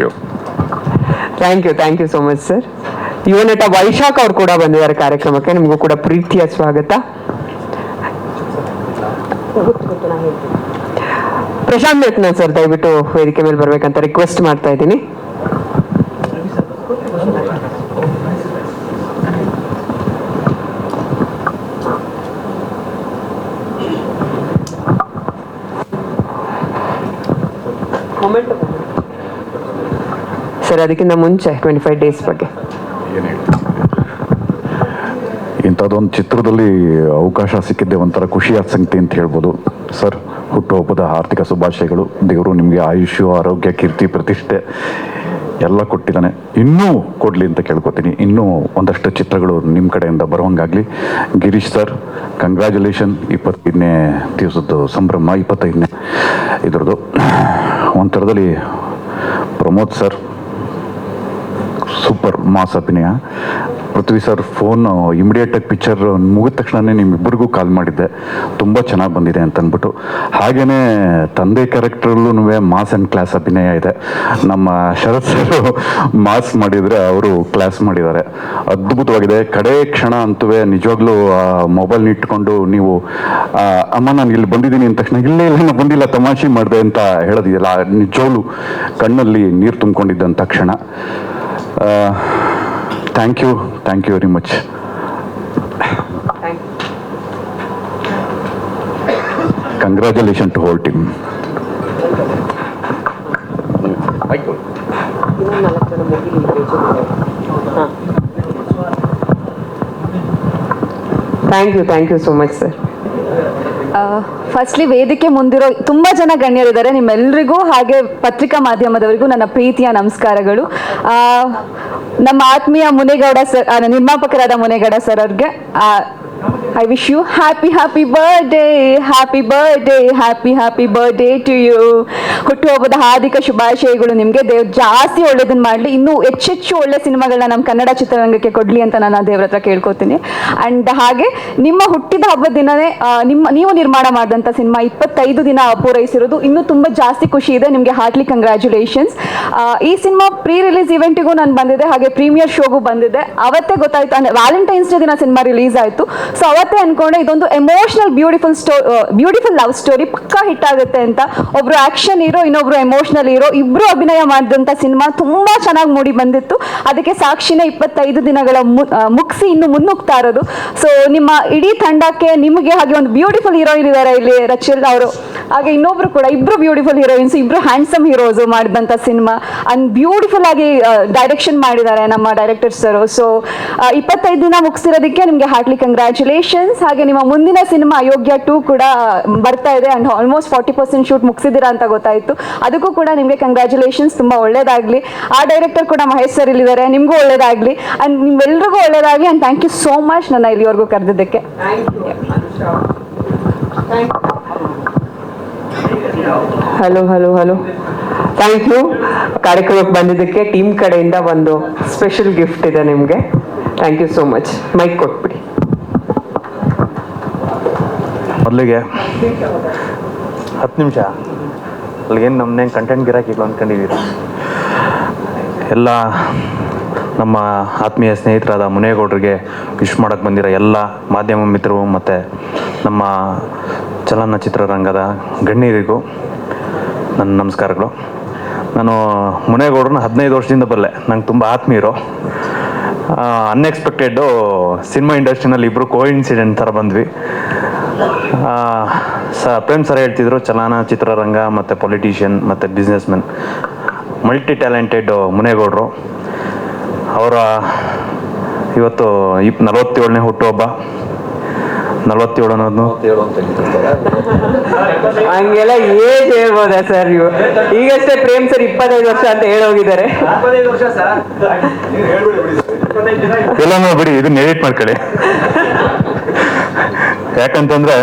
you so much sir. ಯುವ ನಟ ವೈಶಾಖ್ ಅವ್ರು ಕೂಡ ಬಂದಿದ್ದಾರೆ ಕಾರ್ಯಕ್ರಮಕ್ಕೆ. ನಿಮಗೂ ಕೂಡ ಪ್ರೀತಿಯ ಸ್ವಾಗತ. ಪ್ರಶಾಂತ್ ಮೇತ್ನಾ ಸರ್ ದಯವಿಟ್ಟು ವೇದಿಕೆ ಮೇಲೆ ಬರ್ಬೇಕಂತ ರಿಕ್ವೆಸ್ಟ್ ಮಾಡ್ತಾ ಇದ್ದೀನಿ. ಸರ್ ಅದಕ್ಕಿಂತ ಮುಂಚೆ 25 ಡೇಸ್ ಬಗ್ಗೆ ಇಂಥದ್ದೊಂದು ಚಿತ್ರದಲ್ಲಿ ಅವಕಾಶ ಸಿಕ್ಕಿದ್ದೆ ಒಂಥರ ಖುಷಿಯಾದ ಸಂಗತಿ ಅಂತ ಹೇಳ್ಬೋದು. ಸರ್, ಹುಟ್ಟುಹಬ್ಬದ ಆರ್ಥಿಕ ಶುಭಾಶಯಗಳು. ದೇವರು ನಿಮಗೆ ಆಯುಷ್ಯ, ಆರೋಗ್ಯ, ಕೀರ್ತಿ, ಪ್ರತಿಷ್ಠೆ ಎಲ್ಲ ಕೊಟ್ಟಿದ್ದಾನೆ. ಇನ್ನೂ ಕೊಡಲಿ ಅಂತ ಕೇಳ್ಕೊತೀನಿ. ಇನ್ನೂ ಒಂದಷ್ಟು ಚಿತ್ರಗಳು ನಿಮ್ಮ ಕಡೆಯಿಂದ ಬರುವಂಗಾಗಲಿ. Girish sir, congratulation. 25ನೇ ದಿವಸದ್ದು ಸಂಭ್ರಮ, 25ನೇ ಇದ್ರದ್ದು. ಒಂಥರದಲ್ಲಿ ಪ್ರಮೋದ್ ಸರ್ ಸೂಪರ್ ಮಾಸ್ ಅಭಿನಯ. ಪೃಥ್ವಿ ಸರ್ ಫೋನ್ ಇಮಿಡಿಯೇಟಾಗಿ ಪಿಕ್ಚರ್ ಮುಗಿದ ತಕ್ಷಣವೇ ನಿಮ್ಮಿಬ್ಬರಿಗೂ ಕಾಲ್ ಮಾಡಿದ್ದೆ, ತುಂಬ ಚೆನ್ನಾಗಿ ಬಂದಿದೆ ಅಂತ ಅಂದ್ಬಿಟ್ಟು. ಹಾಗೆಯೇ ತಂದೆ ಕ್ಯಾರೆಕ್ಟ್ರಲ್ಲೂ ಮಾಸ್ ಆ್ಯಂಡ್ ಕ್ಲಾಸ್ ಅಭಿನಯ ಇದೆ. ನಮ್ಮ ಶರತ್ ಸರ್ ಮಾಸ್ ಮಾಡಿದರೆ ಅವರು ಕ್ಲಾಸ್ ಮಾಡಿದ್ದಾರೆ, ಅದ್ಭುತವಾಗಿದೆ. ಕಡೆ ಕ್ಷಣ ಅಂತೂ ನಿಜವಾಗ್ಲೂ ಮೊಬೈಲ್ನ ಇಟ್ಕೊಂಡು ನೀವು ಅಮ್ಮ ನಾನು ಇಲ್ಲಿ ಬಂದಿದ್ದೀನಿ ಅಂದ ತಕ್ಷಣ ಇಲ್ಲ ನಾನು ಬಂದಿಲ್ಲ, ತಮಾಷೆ ಮಾಡಿದೆ ಅಂತ ಹೇಳೋದಿಲ್ಲ. ನಿಜವಾಗ್ಲೂ ಕಣ್ಣಲ್ಲಿ ನೀರು ತುಂಬಿಕೊಂಡಿದ್ದಂಥ ಕ್ಷಣ. Thank you very much. Congratulation to whole team. Thank you so much sir. Firstly ವೇದಿಕೆ ಮುಂದಿರೋ ತುಂಬ ಜನ ಗಣ್ಯರಿದ್ದಾರೆ, ನಿಮ್ಮೆಲ್ಲರಿಗೂ ಹಾಗೆ ಪತ್ರಿಕಾ ಮಾಧ್ಯಮದವರಿಗೂ ನನ್ನ ಪ್ರೀತಿಯ ನಮಸ್ಕಾರಗಳು. ನಮ್ಮ ಆತ್ಮೀಯ ಮುನೇಗೌಡ ಸರ್, ನಿರ್ಮಾಪಕರಾದ ಮುನೇಗೌಡ ಸರ್ ಅವ್ರಿಗೆ I wish you happy birthday to you. ಹುಟ್ಟುಹಬ್ಬದ ಹಾರ್ದಿಕ ಶುಭಾಶಯಗಳು ನಿಮಗೆ. ದೇವ್ರು ಜಾಸ್ತಿ ಒಳ್ಳೇದನ್ನ ಮಾಡಲಿ, ಇನ್ನೂ ಹೆಚ್ಚೆಚ್ಚು ಒಳ್ಳೆ ಸಿನಿಮಾಗಳನ್ನ ನಮ್ಮ ಕನ್ನಡ ಚಿತ್ರರಂಗಕ್ಕೆ ಕೊಡಲಿ ಅಂತ ನಾನು ದೇವ್ರ ಹತ್ರ ಕೇಳ್ಕೊತೀನಿ. ಆ್ಯಂಡ್ ಹಾಗೆ ನಿಮ್ಮ ಹುಟ್ಟಿದ ಹಬ್ಬದ ದಿನವೇ ನೀವು ನಿರ್ಮಾಣ ಮಾಡಿದಂಥ ಸಿನಿಮಾ 25 ದಿನ ಪೂರೈಸಿರೋದು ಇನ್ನೂ ತುಂಬ ಜಾಸ್ತಿ ಖುಷಿ ಇದೆ. ನಿಮಗೆ ಹಾರ್ಟ್ಲಿ ಕಂಗ್ರ್ಯಾಚುಲೇಷನ್ಸ್. ಈ ಸಿನಿಮಾ ಪ್ರೀ ರಿಲೀಸ್ ಇವೆಂಟಿಗೂ ನಾನು ಬಂದಿದ್ದೆ, ಹಾಗೆ ಪ್ರೀಮಿಯರ್ ಶೋಗೂ ಬಂದಿದ್ದೆ. ಅವತ್ತೇ ಗೊತ್ತಾಯ್ತು, ಅಂದರೆ ವ್ಯಾಲೆಂಟೈನ್ಸ್ ಡೇ ದಿನ ಸಿನಿಮಾ ರಿಲೀಸ್ ಆಯಿತು. ಸೊ ಅವತ್ತೇ ಅನ್ಕೊಂಡೆ ಇದೊಂದು ಎಮೋಷನಲ್ ಬ್ಯೂಟಿಫುಲ್ ಲವ್ ಸ್ಟೋರಿ ಪಕ್ಕಾ ಹಿಟ್ ಆಗುತ್ತೆ ಅಂತ. ಒಬ್ರು ಆಕ್ಷನ್ ಹೀರೋ, ಇನ್ನೊಬ್ರು ಎಮೋಷನಲ್ ಹೀರೋ, ಇಬ್ರು ಅಭಿನಯ ಮಾಡಿದಂಥ ಸಿನಿಮಾ ತುಂಬಾ ಚೆನ್ನಾಗಿ ಮೂಡಿ ಬಂದಿತ್ತು. ಅದಕ್ಕೆ ಸಾಕ್ಷಿನೇ 25 ದಿನಗಳ ಮುಗಿಸಿ ಇನ್ನು ಮುನ್ನುಗ್ತಾ ಇರೋದು. ಸೊ ನಿಮ್ಮ ಇಡೀ ತಂಡಕ್ಕೆ, ನಿಮಗೆ, ಹಾಗೆ ಒಂದು ಬ್ಯೂಟಿಫುಲ್ ಹೀರೋಯಿನ್ ಇದ್ದಾರೆ ಇಲ್ಲಿ ರಚಿಲ್ ಅವರು, ಹಾಗೆ ಇನ್ನೊಬ್ರು ಕೂಡ, ಇಬ್ರು ಬ್ಯೂಟಿಫುಲ್ ಹೀರೋಯಿನ್ಸ್, ಇಬ್ರು ಹ್ಯಾಂಡ್ಸಮ್ ಹೀರೋಸ್ ಮಾಡಿದಂಥ ಸಿನಿಮಾ. ಅಂಡ್ ಬ್ಯೂಟಿಫುಲ್ ಆಗಿ ಡೈರೆಕ್ಷನ್ ಮಾಡಿದ್ದಾರೆ ನಮ್ಮ ಡೈರೆಕ್ಟರ್ ಸರ್. ಸೊ 25 ದಿನ ಮುಗಿಸಿರೋದಕ್ಕೆ ನಿಮಗೆ ಹಾರ್ಟ್ಲಿ ಕಂಗ್ರ್ಯಾಚುಲೇಷನ್ಸ್. ಹಾಗೆ ನಿಮ್ಮ ಮುಂದಿನ ಸಿನಿಮಾ ಅಯೋಗ್ಯ 2 ಕೂಡ ಬರ್ತಾ ಇದೆ. ಅಂಡ್ ಆಲ್ಮೋಸ್ಟ್ 40% ಶೂಟ್ ಮುಗಿಸಿದ್ದೀರಾ ಅಂತ ಗೊತ್ತಾಯಿತು. ಅದಕ್ಕೂ ಕೂಡ ನಿಮಗೆ ಕಂಗ್ರ್ಯಾಚುಲೇಷನ್ಸ್, ತುಂಬ ಒಳ್ಳೇದಾಗಲಿ. ಆ ಡೈರೆಕ್ಟರ್ ಕೂಡ ಮಹೇಶ್ ಸರ್ ಇಲ್ಲಿದ್ದಾರೆ, ನಿಮಗೂ ಒಳ್ಳೇದಾಗಲಿ. ಆ್ಯಂಡ್ ನಿಮ್ಮೆಲ್ರಿಗೂ ಒಳ್ಳೇದಾಗಲಿ. And thank you so much ನನ್ನ ಇಲ್ಲಿವರೆಗೂ ಕರೆದಿದ್ದಕ್ಕೆ. Hello thank you. ಕಾರ್ಯಕ್ರಮಕ್ಕೆ ಬಂದಿದ್ದಕ್ಕೆ ಟೀಮ್ ಕಡೆಯಿಂದ ಒಂದು ಸ್ಪೆಷಲ್ ಗಿಫ್ಟ್ ಇದೆ ನಿಮಗೆ. Thank you so much. Mic ಕೊಟ್ಬಿಡಿ. ಮೊದಲಿಗೆ 10 ನಿಮಿಷ ಅಲ್ಲಿಗೇನು ನಮ್ಮನ್ನೇನು ಕಂಟೆಂಟ್ ಗಿರಾಕಿಗಳು ಅಂದ್ಕೊಂಡಿದ್ದೀರಿ. ಎಲ್ಲ ನಮ್ಮ ಆತ್ಮೀಯ ಸ್ನೇಹಿತರಾದ ಮುನೇಗೌಡರಿಗೆ ವಿಶ್ ಮಾಡೋಕ್ಕೆ ಬಂದಿರೋ ಎಲ್ಲ ಮಾಧ್ಯಮ ಮಿತ್ರರು ಮತ್ತು ನಮ್ಮ ಚಲನಚಿತ್ರರಂಗದ ಗಣ್ಯರಿಗೂ ನನ್ನ ನಮಸ್ಕಾರಗಳು. ನಾನು ಮುನೇಗೌಡ್ರನ್ನ 15 ವರ್ಷದಿಂದ ಬರಲೆ, ನಂಗೆ ತುಂಬ ಆತ್ಮೀಯರು. ಅನ್ಎಕ್ಸ್ಪೆಕ್ಟೆಡ್ಡು ಸಿನಿಮಾ ಇಂಡಸ್ಟ್ರಿನಲ್ಲಿ ಇಬ್ಬರು ಕೋಇನ್ಸಿಡೆಂಟ್ ಥರ ಬಂದ್ವಿ. ಪ್ರೇಮ್ ಸರ್ ಹೇಳ್ತಿದ್ರು ಚಲನಚಿತ್ರರಂಗ ಮತ್ತು ಪೊಲಿಟಿಷಿಯನ್ ಮತ್ತು ಬಿಸ್ನೆಸ್ ಮೆನ್, ಮಲ್ಟಿ ಟ್ಯಾಲೆಂಟೆಡ್ ಮುನೇಗೌಡರು. ಅವರ ಇವತ್ತು 47ನೇ ಹುಟ್ಟುಹಬ್ಬ. 47 ಅನ್ನೋದು ಹಂಗೆಲ್ಲ ಏಜ್ ಹೇಳ್ಬೋದಾ ಸರ್ ನೀವು? ಈಗಷ್ಟೇ ಪ್ರೇಮ್ ಸರ್ 25 ವರ್ಷ ಅಂತ ಹೇಳೋಗಿದ್ದಾರೆ. ಎಲ್ಲನೂ ಬಿಡಿ, ಇದನ್ನ ಎಡಿಟ್ ಮಾಡ್ಕೊಳ್ಳಿ. ಯಾಕಂತಂದ್ರೆ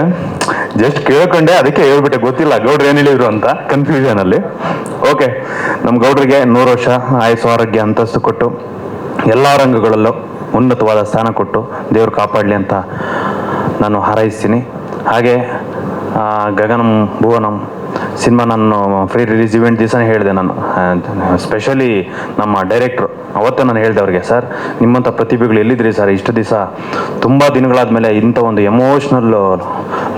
ಜಸ್ಟ್ ಕೇಳ್ಕೊಂಡೆ, ಅದಕ್ಕೆ ಹೇಳ್ಬಿಟ್ಟೆ, ಗೊತ್ತಿಲ್ಲ ಗೌಡ್ರು ಏನು ಹೇಳಿದ್ರು ಅಂತ ಕನ್ಫ್ಯೂಷನ್ ಅಲ್ಲಿ. ಓಕೆ, ನಮ್ಮ ಗೌಡ್ರಿಗೆ 100 ವರ್ಷ ಆಯುಸ್ಸು, ಆರೋಗ್ಯ, ಅಂತಸ್ತು ಕೊಟ್ಟು ಎಲ್ಲ ರಂಗಗಳಲ್ಲೂ ಉನ್ನತವಾದ ಸ್ಥಾನ ಕೊಟ್ಟು ದೇವ್ರು ಕಾಪಾಡಲಿ ಅಂತ ನಾನು ಹಾರೈಸ್ತೀನಿ. ಹಾಗೆ ಗಗನಂ ಭುವನಂ ಸಿನಿಮಾ ನಾನು ಫ್ರೀ ರಿಲೀಸ್ ಇವೆಂಟ್ ದಿವಸನೇ ಹೇಳಿದೆ. ನಾನು ಸ್ಪೆಷಲಿ ನಮ್ಮ ಡೈರೆಕ್ಟ್ರು ಅವತ್ತೇ ನಾನು ಹೇಳಿದೆ ಅವ್ರಿಗೆ, ಸರ್ ನಿಮ್ಮಂಥ ಪ್ರತಿಭೆಗಳು ಎಲ್ಲಿದ್ರಿ ಸರ್, ಇಷ್ಟು ದಿವಸ ತುಂಬ ದಿನಗಳಾದಮೇಲೆ ಇಂಥ ಒಂದು ಎಮೋಷ್ನಲ್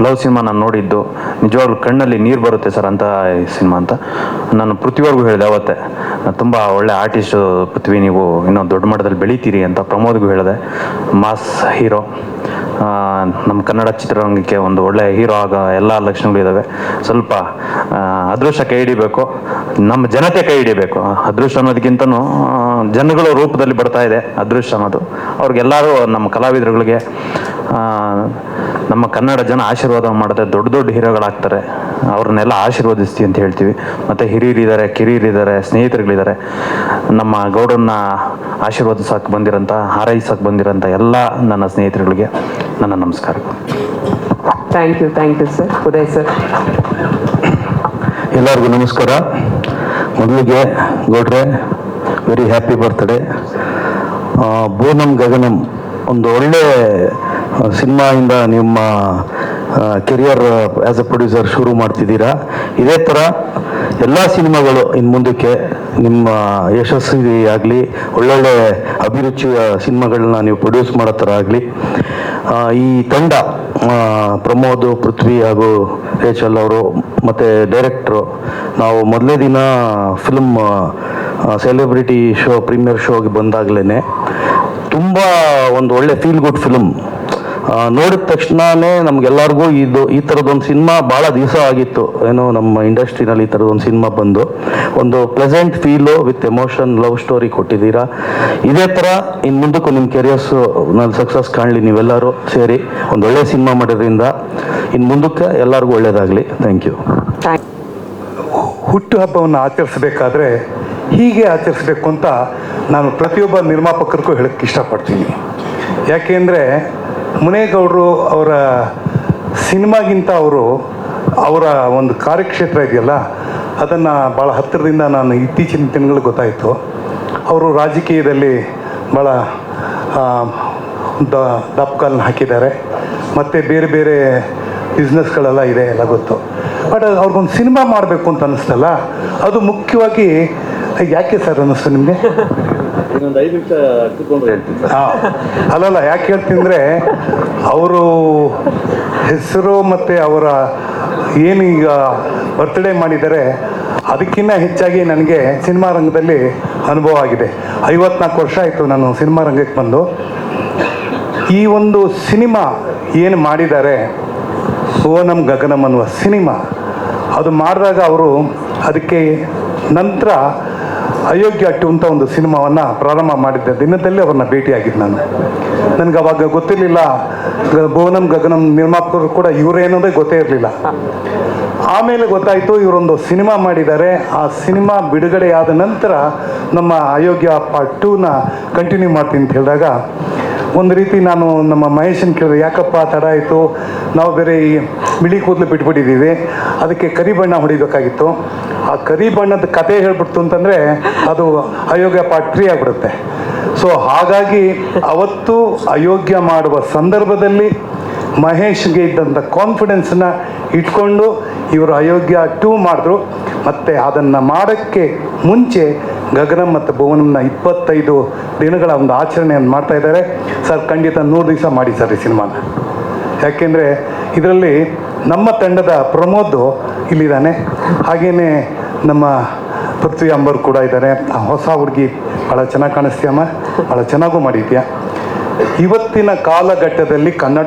ಲವ್ ಸಿನಿಮಾ ನಾನು ನೋಡಿದ್ದು, ನಿಜವಾಗ್ಲೂ ಕಣ್ಣಲ್ಲಿ ನೀರು ಬರುತ್ತೆ ಸರ್ ಅಂತ ಈ ಸಿನಿಮಾ ಅಂತ ನಾನು ಪೃಥ್ವಿವರೆಗೂ ಹೇಳಿದೆ. ಅವತ್ತೇ ತುಂಬ ಒಳ್ಳೆ ಆರ್ಟಿಸ್ಟು ಪೃಥ್ವಿ, ನೀವು ಇನ್ನೂ ದೊಡ್ಡ ಮಟ್ಟದಲ್ಲಿ ಬೆಳೀತೀರಿ ಅಂತ ಪ್ರಮೋದ್ಗೂ ಹೇಳಿದೆ. ಮಾಸ್ ಹೀರೋ, ನಮ್ಮ ಕನ್ನಡ ಚಿತ್ರರಂಗಕ್ಕೆ ಒಂದು ಒಳ್ಳೆಯ ಹೀರೋ ಆಗೋ ಎಲ್ಲ ಲಕ್ಷಣಗಳಿದ್ದಾವೆ. ಸ್ವಲ್ಪ ಅದೃಷ್ಟ ಕೈ ಹಿಡಿಬೇಕು, ನಮ್ಮ ಜನತೆ ಕೈ ಹಿಡಿಬೇಕು. ಅದೃಷ್ಟ ಅನ್ನೋದಕ್ಕಿಂತನೂ ಜನಗಳ ರೂಪದಲ್ಲಿ ಬರ್ತಾ ಇದೆ ಅದೃಷ್ಟ ಅನ್ನೋದು. ಅವ್ರಿಗೆಲ್ಲರೂ ನಮ್ಮ ಕಲಾವಿದರುಗಳಿಗೆ ನಮ್ಮ ಕನ್ನಡ ಜನ ಆಶೀರ್ವಾದ ಮಾಡಿದ್ರೆ ದೊಡ್ಡ ದೊಡ್ಡ ಹೀರೋಗಳಾಗ್ತಾರೆ. ಅವ್ರನ್ನೆಲ್ಲ ಆಶೀರ್ವದಿಸ್ತೀವಿ ಅಂತ ಹೇಳ್ತೀವಿ. ಮತ್ತು ಹಿರಿಯರಿದ್ದಾರೆ, ಕಿರಿಯರಿದ್ದಾರೆ, ಸ್ನೇಹಿತರುಗಳಿದ್ದಾರೆ. ನಮ್ಮ ಗೌಡರನ್ನ ಆಶೀರ್ವದಿಸಕ್ಕೆ ಬಂದಿರೋಂಥ, ಹಾರೈಸಕ್ಕೆ ಬಂದಿರೋಂಥ ಎಲ್ಲ ನನ್ನ ಸ್ನೇಹಿತರುಗಳಿಗೆ ನನ್ನ ನಮಸ್ಕಾರ. Thank you sir. Uday sir. ಎಲ್ಲರಿಗೂ ನಮಸ್ಕಾರ. ಮೊದಲಿಗೆ ಗೌಡ್ರೆ very happy birthday. Bhuvanam Gaganam ಒಂದು ಒಳ್ಳೆ ಸಿನಿಮಾಯಿಂದ ನಿಮ್ಮ ಕೆರಿಯರ್ ಆ್ಯಸ್ ಎ ಪ್ರೊಡ್ಯೂಸರ್ ಶುರು ಮಾಡ್ತಿದ್ದೀರಾ. ಇದೇ ಥರ ಎಲ್ಲ ಸಿನಿಮಾಗಳು ಇನ್ನು ಮುಂದಕ್ಕೆ ನಿಮ್ಮ ಯಶಸ್ವಿ ಆಗಲಿ, ಒಳ್ಳೊಳ್ಳೆ ಅಭಿರುಚಿಯ ಸಿನಿಮಾಗಳನ್ನ ನೀವು ಪ್ರೊಡ್ಯೂಸ್ ಮಾಡೋ ಥರ ಆಗಲಿ. ಈ ತಂಡ ಪ್ರಮೋದ್, ಪೃಥ್ವಿ ಹಾಗೂ ರೇಚಲ್ ಅವರು ಮತ್ತು ಡೈರೆಕ್ಟ್ರು, ನಾವು ಮೊದಲೇ ದಿನ ಫಿಲ್ಮ್ ಸೆಲೆಬ್ರಿಟಿ ಶೋ ಪ್ರೀಮಿಯರ್ ಶೋಗೆ ಬಂದಾಗಲೇ ತುಂಬ ಒಂದು ಒಳ್ಳೆ ಫೀಲ್ ಗುಡ್ ಫಿಲ್ಮ್ ನೋಡಿದ ತಕ್ಷಣವೇ ನಮಗೆಲ್ಲರಿಗೂ ಈ ಥರದೊಂದು ಸಿನಿಮಾ ಭಾಳ ದಿವಸ ಆಗಿತ್ತು, ಏನೋ ನಮ್ಮ ಇಂಡಸ್ಟ್ರಿನಲ್ಲಿ ಈ ಥರದೊಂದು ಸಿನಿಮಾ ಬಂದು ಒಂದು pleasant feel with emotion love story ಕೊಟ್ಟಿದ್ದೀರಾ. ಇದೇ ಥರ ಇನ್ನು ಮುಂದಕ್ಕೂ ನಿಮ್ಮ ಕೆರಿಯರ್ಸು ನಲ್ಲಿ ಸಕ್ಸಸ್ ಕಾಣಲಿ. ನೀವೆಲ್ಲರೂ ಸೇರಿ ಒಂದು ಒಳ್ಳೆ ಸಿನಿಮಾ ಮಾಡೋದ್ರಿಂದ ಇನ್ನು ಮುಂದಕ್ಕೆ ಎಲ್ಲರಿಗೂ ಒಳ್ಳೆಯದಾಗಲಿ. Thank you. ಹುಟ್ಟುಹಬ್ಬವನ್ನು ಆಚರಿಸಬೇಕಾದ್ರೆ ಹೀಗೆ ಆಚರಿಸಬೇಕು ಅಂತ ನಾನು ಪ್ರತಿಯೊಬ್ಬ ನಿರ್ಮಾಪಕರಿಗೂ ಹೇಳೋಕ್ಕೆ ಇಷ್ಟಪಡ್ತೀನಿ. ಯಾಕೆಂದರೆ ಮುನೇಗೌಡರು ಅವರ ಸಿನಿಮಾಗಿಂತ ಅವರ ಒಂದು ಕಾರ್ಯಕ್ಷೇತ್ರ ಇದೆಯಲ್ಲ, ಅದನ್ನು ಭಾಳ ಹತ್ತಿರದಿಂದ ನಾನು ಇತ್ತೀಚಿನ ದಿನಗಳು ಗೊತ್ತಾಯಿತು. ಅವರು ರಾಜಕೀಯದಲ್ಲಿ ಭಾಳ ದಪ್ಪಕಾಲನ್ನ ಹಾಕಿದ್ದಾರೆ, ಮತ್ತು ಬೇರೆ ಬೇರೆ ಬಿಸ್ನೆಸ್ಗಳೆಲ್ಲ ಇದೆ, ಎಲ್ಲ ಗೊತ್ತು. ಬಟ್ ಅವ್ರಿಗೊಂದು ಸಿನಿಮಾ ಮಾಡಬೇಕು ಅಂತ ಅನ್ನಿಸ್ತಲ್ಲ, ಅದು ಮುಖ್ಯವಾಗಿ ಯಾಕೆ ಸರ್ ಅನ್ನಿಸ್ತು ನಿಮಗೆ? ಇನ್ನೊಂದು 5 ನಿಮಿಷ ಕೂತ್ಕೊಂಡು ಹೇಳ್ತೀನಿ ಸರ್. ಅಲ್ಲಲ್ಲ, ಯಾಕೆ ಹೇಳ್ತೀನಿ ಅಂದರೆ ಅವರು ಹೆಸರು ಮತ್ತು ಅವರ ಏನೀಗ ಬರ್ತ್ಡೇ ಮಾಡಿದ್ದಾರೆ, ಅದಕ್ಕಿಂತ ಹೆಚ್ಚಾಗಿ ನನಗೆ ಸಿನಿಮಾ ರಂಗದಲ್ಲಿ ಅನುಭವ ಆಗಿದೆ. 54 ವರ್ಷ ಆಯಿತು ನಾನು ಸಿನಿಮಾ ರಂಗಕ್ಕೆ ಬಂದು. ಈ ಒಂದು ಸಿನಿಮಾ ಏನು ಮಾಡಿದ್ದಾರೆ, ಭುವನಂ ಗಗನಂ ಅನ್ನುವ ಸಿನಿಮಾ, ಅದು ಮಾಡಿದಾಗ ಅವರು ಅದಕ್ಕೆ ನಂತರ ಅಯೋಗ್ಯ ಅಟ್ಟು ಅಂತ ಒಂದು ಸಿನಿಮಾವನ್ನು ಪ್ರಾರಂಭ ಮಾಡಿದ್ದ ದಿನದಲ್ಲಿ ಅವ್ರನ್ನ ಭೇಟಿಯಾಗಿದ್ದು ನಾನು. ನನಗೆ ಅವಾಗ ಗೊತ್ತಿರಲಿಲ್ಲ ಭುವನಂ ಗಗನಂ ನಿರ್ಮಾಪಕರು ಕೂಡ ಇವರೇನೋದೇ ಗೊತ್ತೇ ಇರಲಿಲ್ಲ. ಆಮೇಲೆ ಗೊತ್ತಾಯಿತು ಇವರೊಂದು ಸಿನಿಮಾ ಮಾಡಿದ್ದಾರೆ. ಆ ಸಿನಿಮಾ ಬಿಡುಗಡೆಯಾದ ನಂತರ ನಮ್ಮ ಅಯೋಗ್ಯ ಪಾರ್ಟ್ 2ನ ಕಂಟಿನ್ಯೂ ಮಾಡ್ತೀನಿ ಅಂತ ಹೇಳಿದಾಗ ಒಂದು ರೀತಿ ನಾನು ನಮ್ಮ ಮಹೇಶನ್ ಕೇಳಿದೆ, ಯಾಕಪ್ಪ ತಡ ಆಯಿತು, ನಾವು ಬೇರೆ ಈ ಬಿಳಿ ಕೂದಲು ಬಿಟ್ಬಿಟ್ಟಿದ್ದೀವಿ, ಅದಕ್ಕೆ ಕರಿ ಬಣ್ಣ ಹೊಡಿಬೇಕಾಗಿತ್ತು. ಆ ಕರಿ ಬಣ್ಣದ ಕತೆ ಹೇಳ್ಬಿಡ್ತು ಅಂತಂದರೆ ಅದು ಅಯೋಗ್ಯ ಪಾರ್ಟ್ 3 ಆಗಿಬಿಡುತ್ತೆ. ಸೊ ಹಾಗಾಗಿ ಅವತ್ತು ಅಯೋಗ್ಯ ಮಾಡುವ ಸಂದರ್ಭದಲ್ಲಿ ಮಹೇಶ್ಗೆ ಇದ್ದಂಥ ಕಾನ್ಫಿಡೆನ್ಸನ್ನ ಇಟ್ಕೊಂಡು ಇವರು ಅಯೋಗ್ಯ 2 ಮಾಡಿದ್ರು. ಮತ್ತು ಅದನ್ನು ಮಾಡೋಕ್ಕೆ ಮುಂಚೆ ಗಗನಂ ಮತ್ತು ಭುವನಂನ 25 ದಿನಗಳ ಒಂದು ಆಚರಣೆಯನ್ನು ಮಾಡ್ತಾ ಇದ್ದಾರೆ. ಸರ್ ಖಂಡಿತ 100 ದಿವಸ ಮಾಡಿ ಸರ್ ಈ ಸಿನಿಮಾನ. ಯಾಕೆಂದರೆ ಇದರಲ್ಲಿ ನಮ್ಮ ತಂಡದ ಪ್ರಮೋದ್ ಇಲ್ಲಿದ್ದಾನೆ, ಹಾಗೆಯೇ ನಮ್ಮ ಪೃಥ್ವಿ ಅಂಬರ್ ಕೂಡ ಇದ್ದಾರೆ. ಹೊಸ ಹುಡುಗಿ ಭಾಳ ಚೆನ್ನಾಗಿ ಕಾಣಿಸ್ತೀಯಮ್ಮ, ಭಾಳ ಚೆನ್ನಾಗೂ ಮಾಡಿದ್ಯಾ. ಇವತ್ತಿನ ಕಾಲಘಟ್ಟದಲ್ಲಿ ಕನ್ನಡ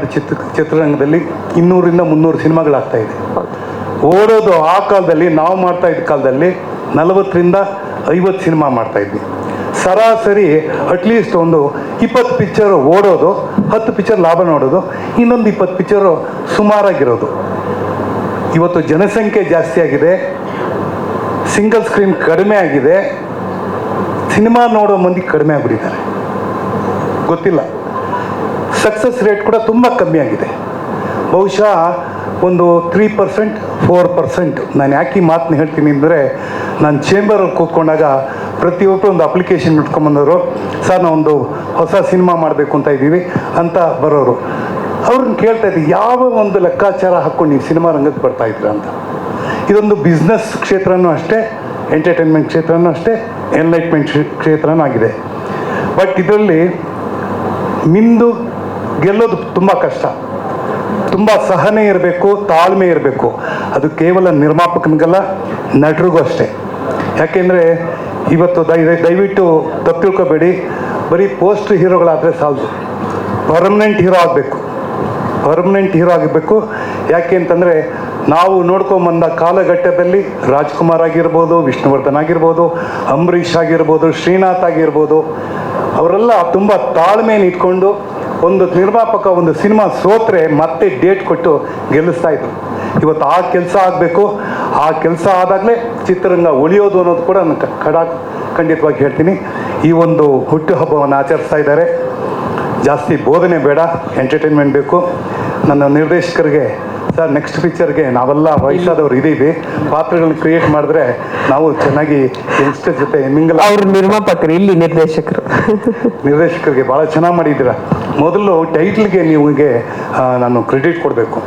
ಚಿತ್ರರಂಗದಲ್ಲಿ 200ರಿಂದ 300 ಸಿನಿಮಾಗಳಾಗ್ತಾಯಿದೆ. ಓಡೋದು ಆ ಕಾಲದಲ್ಲಿ ನಾವು ಮಾಡ್ತಾ ಇದ್ದ ಕಾಲದಲ್ಲಿ 40ರಿಂದ 50 ಸಿನಿಮಾ ಮಾಡ್ತಾಯಿದ್ವಿ. ಸರಾಸರಿ ಅಟ್ಲೀಸ್ಟ್ ಒಂದು 20 ಪಿಕ್ಚರು ಓಡೋದು, 10 ಪಿಕ್ಚರ್ ಲಾಭ ನೋಡೋದು, ಇನ್ನೊಂದು 20 ಪಿಕ್ಚರು ಸುಮಾರಾಗಿರೋದು. ಇವತ್ತು ಜನಸಂಖ್ಯೆ ಜಾಸ್ತಿ ಆಗಿದೆ, ಸಿಂಗಲ್ ಸ್ಕ್ರೀನ್ ಕಡಿಮೆ ಆಗಿದೆ, ಸಿನಿಮಾ ನೋಡೋ ಮಂದಿ ಕಡಿಮೆ ಆಗಿಬಿಟ್ಟಿದ್ದಾರೆ. ಗೊತ್ತಿಲ್ಲ, ಸಕ್ಸಸ್ ರೇಟ್ ಕೂಡ ತುಂಬ ಕಮ್ಮಿ ಆಗಿದೆ. ಬಹುಶಃ ಒಂದು 3%, 4%. ನಾನು ಯಾಕೆ ಈ ಮಾತನ್ನ ಹೇಳ್ತೀನಿ ಅಂದರೆ, ನಾನು ಚೇಂಬರಲ್ಲಿ ಕೂತ್ಕೊಂಡಾಗ ಪ್ರತಿಯೊಬ್ಬರು ಒಂದು ಅಪ್ಲಿಕೇಶನ್ ಇಟ್ಕೊಂಬಂದವರು, ಸರ್ ನಾವೊಂದು ಹೊಸ ಸಿನಿಮಾ ಮಾಡಬೇಕು ಅಂತ ಇದ್ದೀವಿ ಅಂತ ಬರೋರು. ಅವ್ರನ್ನ ಕೇಳ್ತಾ ಇದ್ದೆ, ಯಾವ ಒಂದು ಲೆಕ್ಕಾಚಾರ ಹಾಕ್ಕೊಂಡು ನೀವು ಸಿನಿಮಾ ರಂಗಕ್ಕೆ ಬರ್ತಾಯಿದ್ರ ಅಂತ. ಇದೊಂದು ಬಿಸ್ನೆಸ್ ಕ್ಷೇತ್ರನೂ ಅಷ್ಟೇ, ಎಂಟರ್ಟೈನ್ಮೆಂಟ್ ಕ್ಷೇತ್ರನೂ ಅಷ್ಟೇ, ಎನ್ಲೈಟ್ಮೆಂಟ್ ಕ್ಷೇತ್ರನೂ ಆಗಿದೆ. ಬಟ್ ಇದರಲ್ಲಿ ಮಿಂದು ಗೆಲ್ಲೋದು ತುಂಬ ಕಷ್ಟ. ತುಂಬ ಸಹನೆ ಇರಬೇಕು, ತಾಳ್ಮೆ ಇರಬೇಕು. ಅದು ಕೇವಲ ನಿರ್ಮಾಪಕನಿಗಲ್ಲ, ನಟರಿಗೂ ಅಷ್ಟೇ. ಯಾಕೆಂದರೆ ಇವತ್ತು ದಯವಿಟ್ಟು ತಪ್ಪು ತಿಳ್ಕೊಬೇಡಿ, ಬರೀ ಪೋಸ್ಟ್ ಹೀರೋಗಳಾದರೆ ಸಾಲದು, ಪರ್ಮನೆಂಟ್ ಹೀರೋ ಆಗಬೇಕು. ಪರ್ಮನೆಂಟ್ ಹೀರೋ ಆಗಬೇಕು. ಯಾಕೆ ಅಂತಂದರೆ ನಾವು ನೋಡ್ಕೊಂಬಂದ ಕಾಲಘಟ್ಟದಲ್ಲಿ ರಾಜ್ಕುಮಾರ್ ಆಗಿರ್ಬೋದು, ವಿಷ್ಣುವರ್ಧನ್ ಆಗಿರ್ಬೋದು, ಅಂಬರೀಷ್ ಆಗಿರ್ಬೋದು, ಶ್ರೀನಾಥ್ ಆಗಿರ್ಬೋದು, ಅವರೆಲ್ಲ ತುಂಬ ತಾಳ್ಮೆಯನ್ನು ಇಟ್ಕೊಂಡು ಒಂದು ನಿರ್ಮಾಪಕ ಒಂದು ಸಿನಿಮಾ ಸೋತ್ರೆ ಮತ್ತೆ ಡೇಟ್ ಕೊಟ್ಟು ಗೆಲ್ಲಿಸ್ತಾ ಇದ್ರು. ಇವತ್ತು ಆ ಕೆಲಸ ಆಗಬೇಕು. ಆ ಕೆಲಸ ಆದಾಗಲೇ ಚಿತ್ರರಂಗ ಉಳಿಯೋದು ಅನ್ನೋದು ಕೂಡ ನಾನು ಖಂಡಿತವಾಗಿ ಹೇಳ್ತೀನಿ. ಈ ಒಂದು ಹುಟ್ಟುಹಬ್ಬವನ್ನು ಆಚರಿಸ್ತಾ ಇದ್ದಾರೆ. ಜಾಸ್ತಿ ಬೋಧನೆ ಬೇಡ, ಎಂಟರ್ಟೈನ್ಮೆಂಟ್ ಬೇಕು. ನನ್ನ ನಿರ್ದೇಶಕರಿಗೆ, ಸರ್ ನೆಕ್ಸ್ಟ್ ಪಿಕ್ಚರ್ಗೆ ನಾವೆಲ್ಲ ವಯಸ್ಸಾದವ್ರು ಇದ್ದೀವಿ, ಪಾತ್ರಗಳನ್ನ ಕ್ರಿಯೇಟ್ ಮಾಡಿದ್ರೆ ನಾವು ಚೆನ್ನಾಗಿ ಯಂಗ್ಸ್ಟರ್ ಜೊತೆ ಮಿಂಗಲ್. ಅವ್ರ ನಿರ್ಮಾಪಕರು, ಇಲ್ಲಿ ನಿರ್ದೇಶಕರಿಗೆ ಭಾಳ ಚೆನ್ನಾಗಿ ಮಾಡಿದ್ದೀರ. ಮೊದಲು ಟೈಟ್ಲ್ಗೆ ನಿಮಗೆ ನಾನು ಕ್ರೆಡಿಟ್ ಕೊಡಬೇಕು.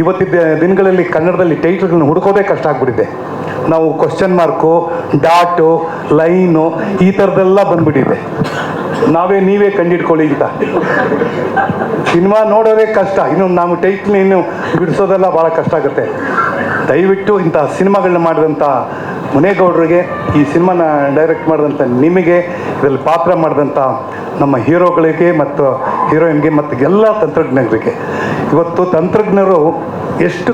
ಇವತ್ತಿದ್ದ ದಿನಗಳಲ್ಲಿ ಕನ್ನಡದಲ್ಲಿ ಟೈಟ್ಲ್ಗಳನ್ನ ಹುಡುಕೋದೇ ಕಷ್ಟ ಆಗ್ಬಿಟ್ಟಿದೆ. ನಾವು ಕ್ವಶನ್ ಮಾರ್ಕು, ಡಾಟು, ಲೈನು ಈ ಥರದ್ದೆಲ್ಲ ಬಂದ್ಬಿಟ್ಟಿದೆ. ನೀವೇ ಕಂಡಿಡ್ಕೊಳ್ಳಿ ಅಂತ. ಸಿನಿಮಾ ನೋಡೋದೇ ಕಷ್ಟ, ಇನ್ನು ನಾವು ಟೈಟ್ಲ್ ಇನ್ನು ಬಿಡಿಸೋದೆಲ್ಲ ಭಾಳ ಕಷ್ಟ ಆಗುತ್ತೆ. ದಯವಿಟ್ಟು ಇಂಥ ಸಿನಿಮಾಗಳನ್ನ ಮಾಡಿದಂಥ ಮುನೇಗೌಡರಿಗೆ, ಈ ಸಿನಿಮಾನ ಡೈರೆಕ್ಟ್ ಮಾಡಿದಂಥ ನಿಮಗೆ, ಇದರಲ್ಲಿ ಪಾತ್ರ ಮಾಡಿದಂಥ ನಮ್ಮ ಹೀರೋಗಳಿಗೆ ಮತ್ತು ಹೀರೋಯಿನ್ಗೆ ಮತ್ತು ಎಲ್ಲ ತಂತ್ರಜ್ಞರಿಗೆ, ಇವತ್ತು ತಂತ್ರಜ್ಞರು ಎಷ್ಟು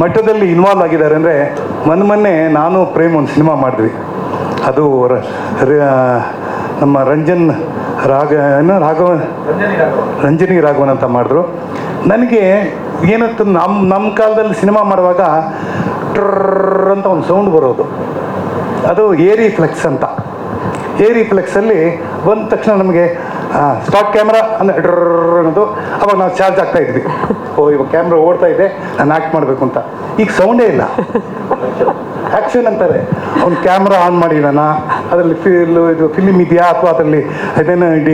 ಮಟ್ಟದಲ್ಲಿ ಇನ್ವಾಲ್ವ್ ಆಗಿದ್ದಾರೆ ಅಂದರೆ, ಮೊನ್ನೆ ನಾನು ಪ್ರೇಮ್ ಒಂದು ಸಿನಿಮಾ ಮಾಡಿದ್ವಿ. ಅದು ನಮ್ಮ ರಂಜನಿ ರಾಘವನ್ ಅಂತ ಮಾಡಿದ್ರು. ನನಗೆ ಏನಂತ ನಮ್ಮ ಕಾಲದಲ್ಲಿ ಸಿನಿಮಾ ಮಾಡುವಾಗ ಟ್ರರ್ ಅಂತ ಒಂದು ಸೌಂಡ್ ಬರೋದು, ಅದು ಏರಿ ಫ್ಲೆಕ್ಸ್ ಅಂತ. ಏರಿ ಫ್ಲೆಕ್ಸಲ್ಲಿ ಬಂದ ತಕ್ಷಣ ನಮಗೆ ಸ್ಟಾರ್ಟ್ ಕ್ಯಾಮ್ರಾ ಅಂದರೆ ಡ್ರರ್ ಅನ್ನೋದು. ಅವಾಗ ನಾವು ಚಾರ್ಜ್ ಆಗ್ತಾ ಇದ್ವಿ, ಇವಾಗ ಕ್ಯಾಮ್ರಾ ಓಡ್ತಾ ಇದೆ, ನಾನು ಆ್ಯಕ್ಟ್ ಮಾಡಬೇಕು ಅಂತ. ಈಗ ಸೌಂಡೇ ಇಲ್ಲ, ಆ್ಯಕ್ಷನ್ ಅಂತಾರೆ. ಅವ್ನು ಕ್ಯಾಮ್ರಾ ಆನ್ ಮಾಡಿದಾನ, ಅದರಲ್ಲಿ ಇದು ಫಿಲಿಮ್ ಇದೆಯಾ ಅಥವಾ ಅದರಲ್ಲಿ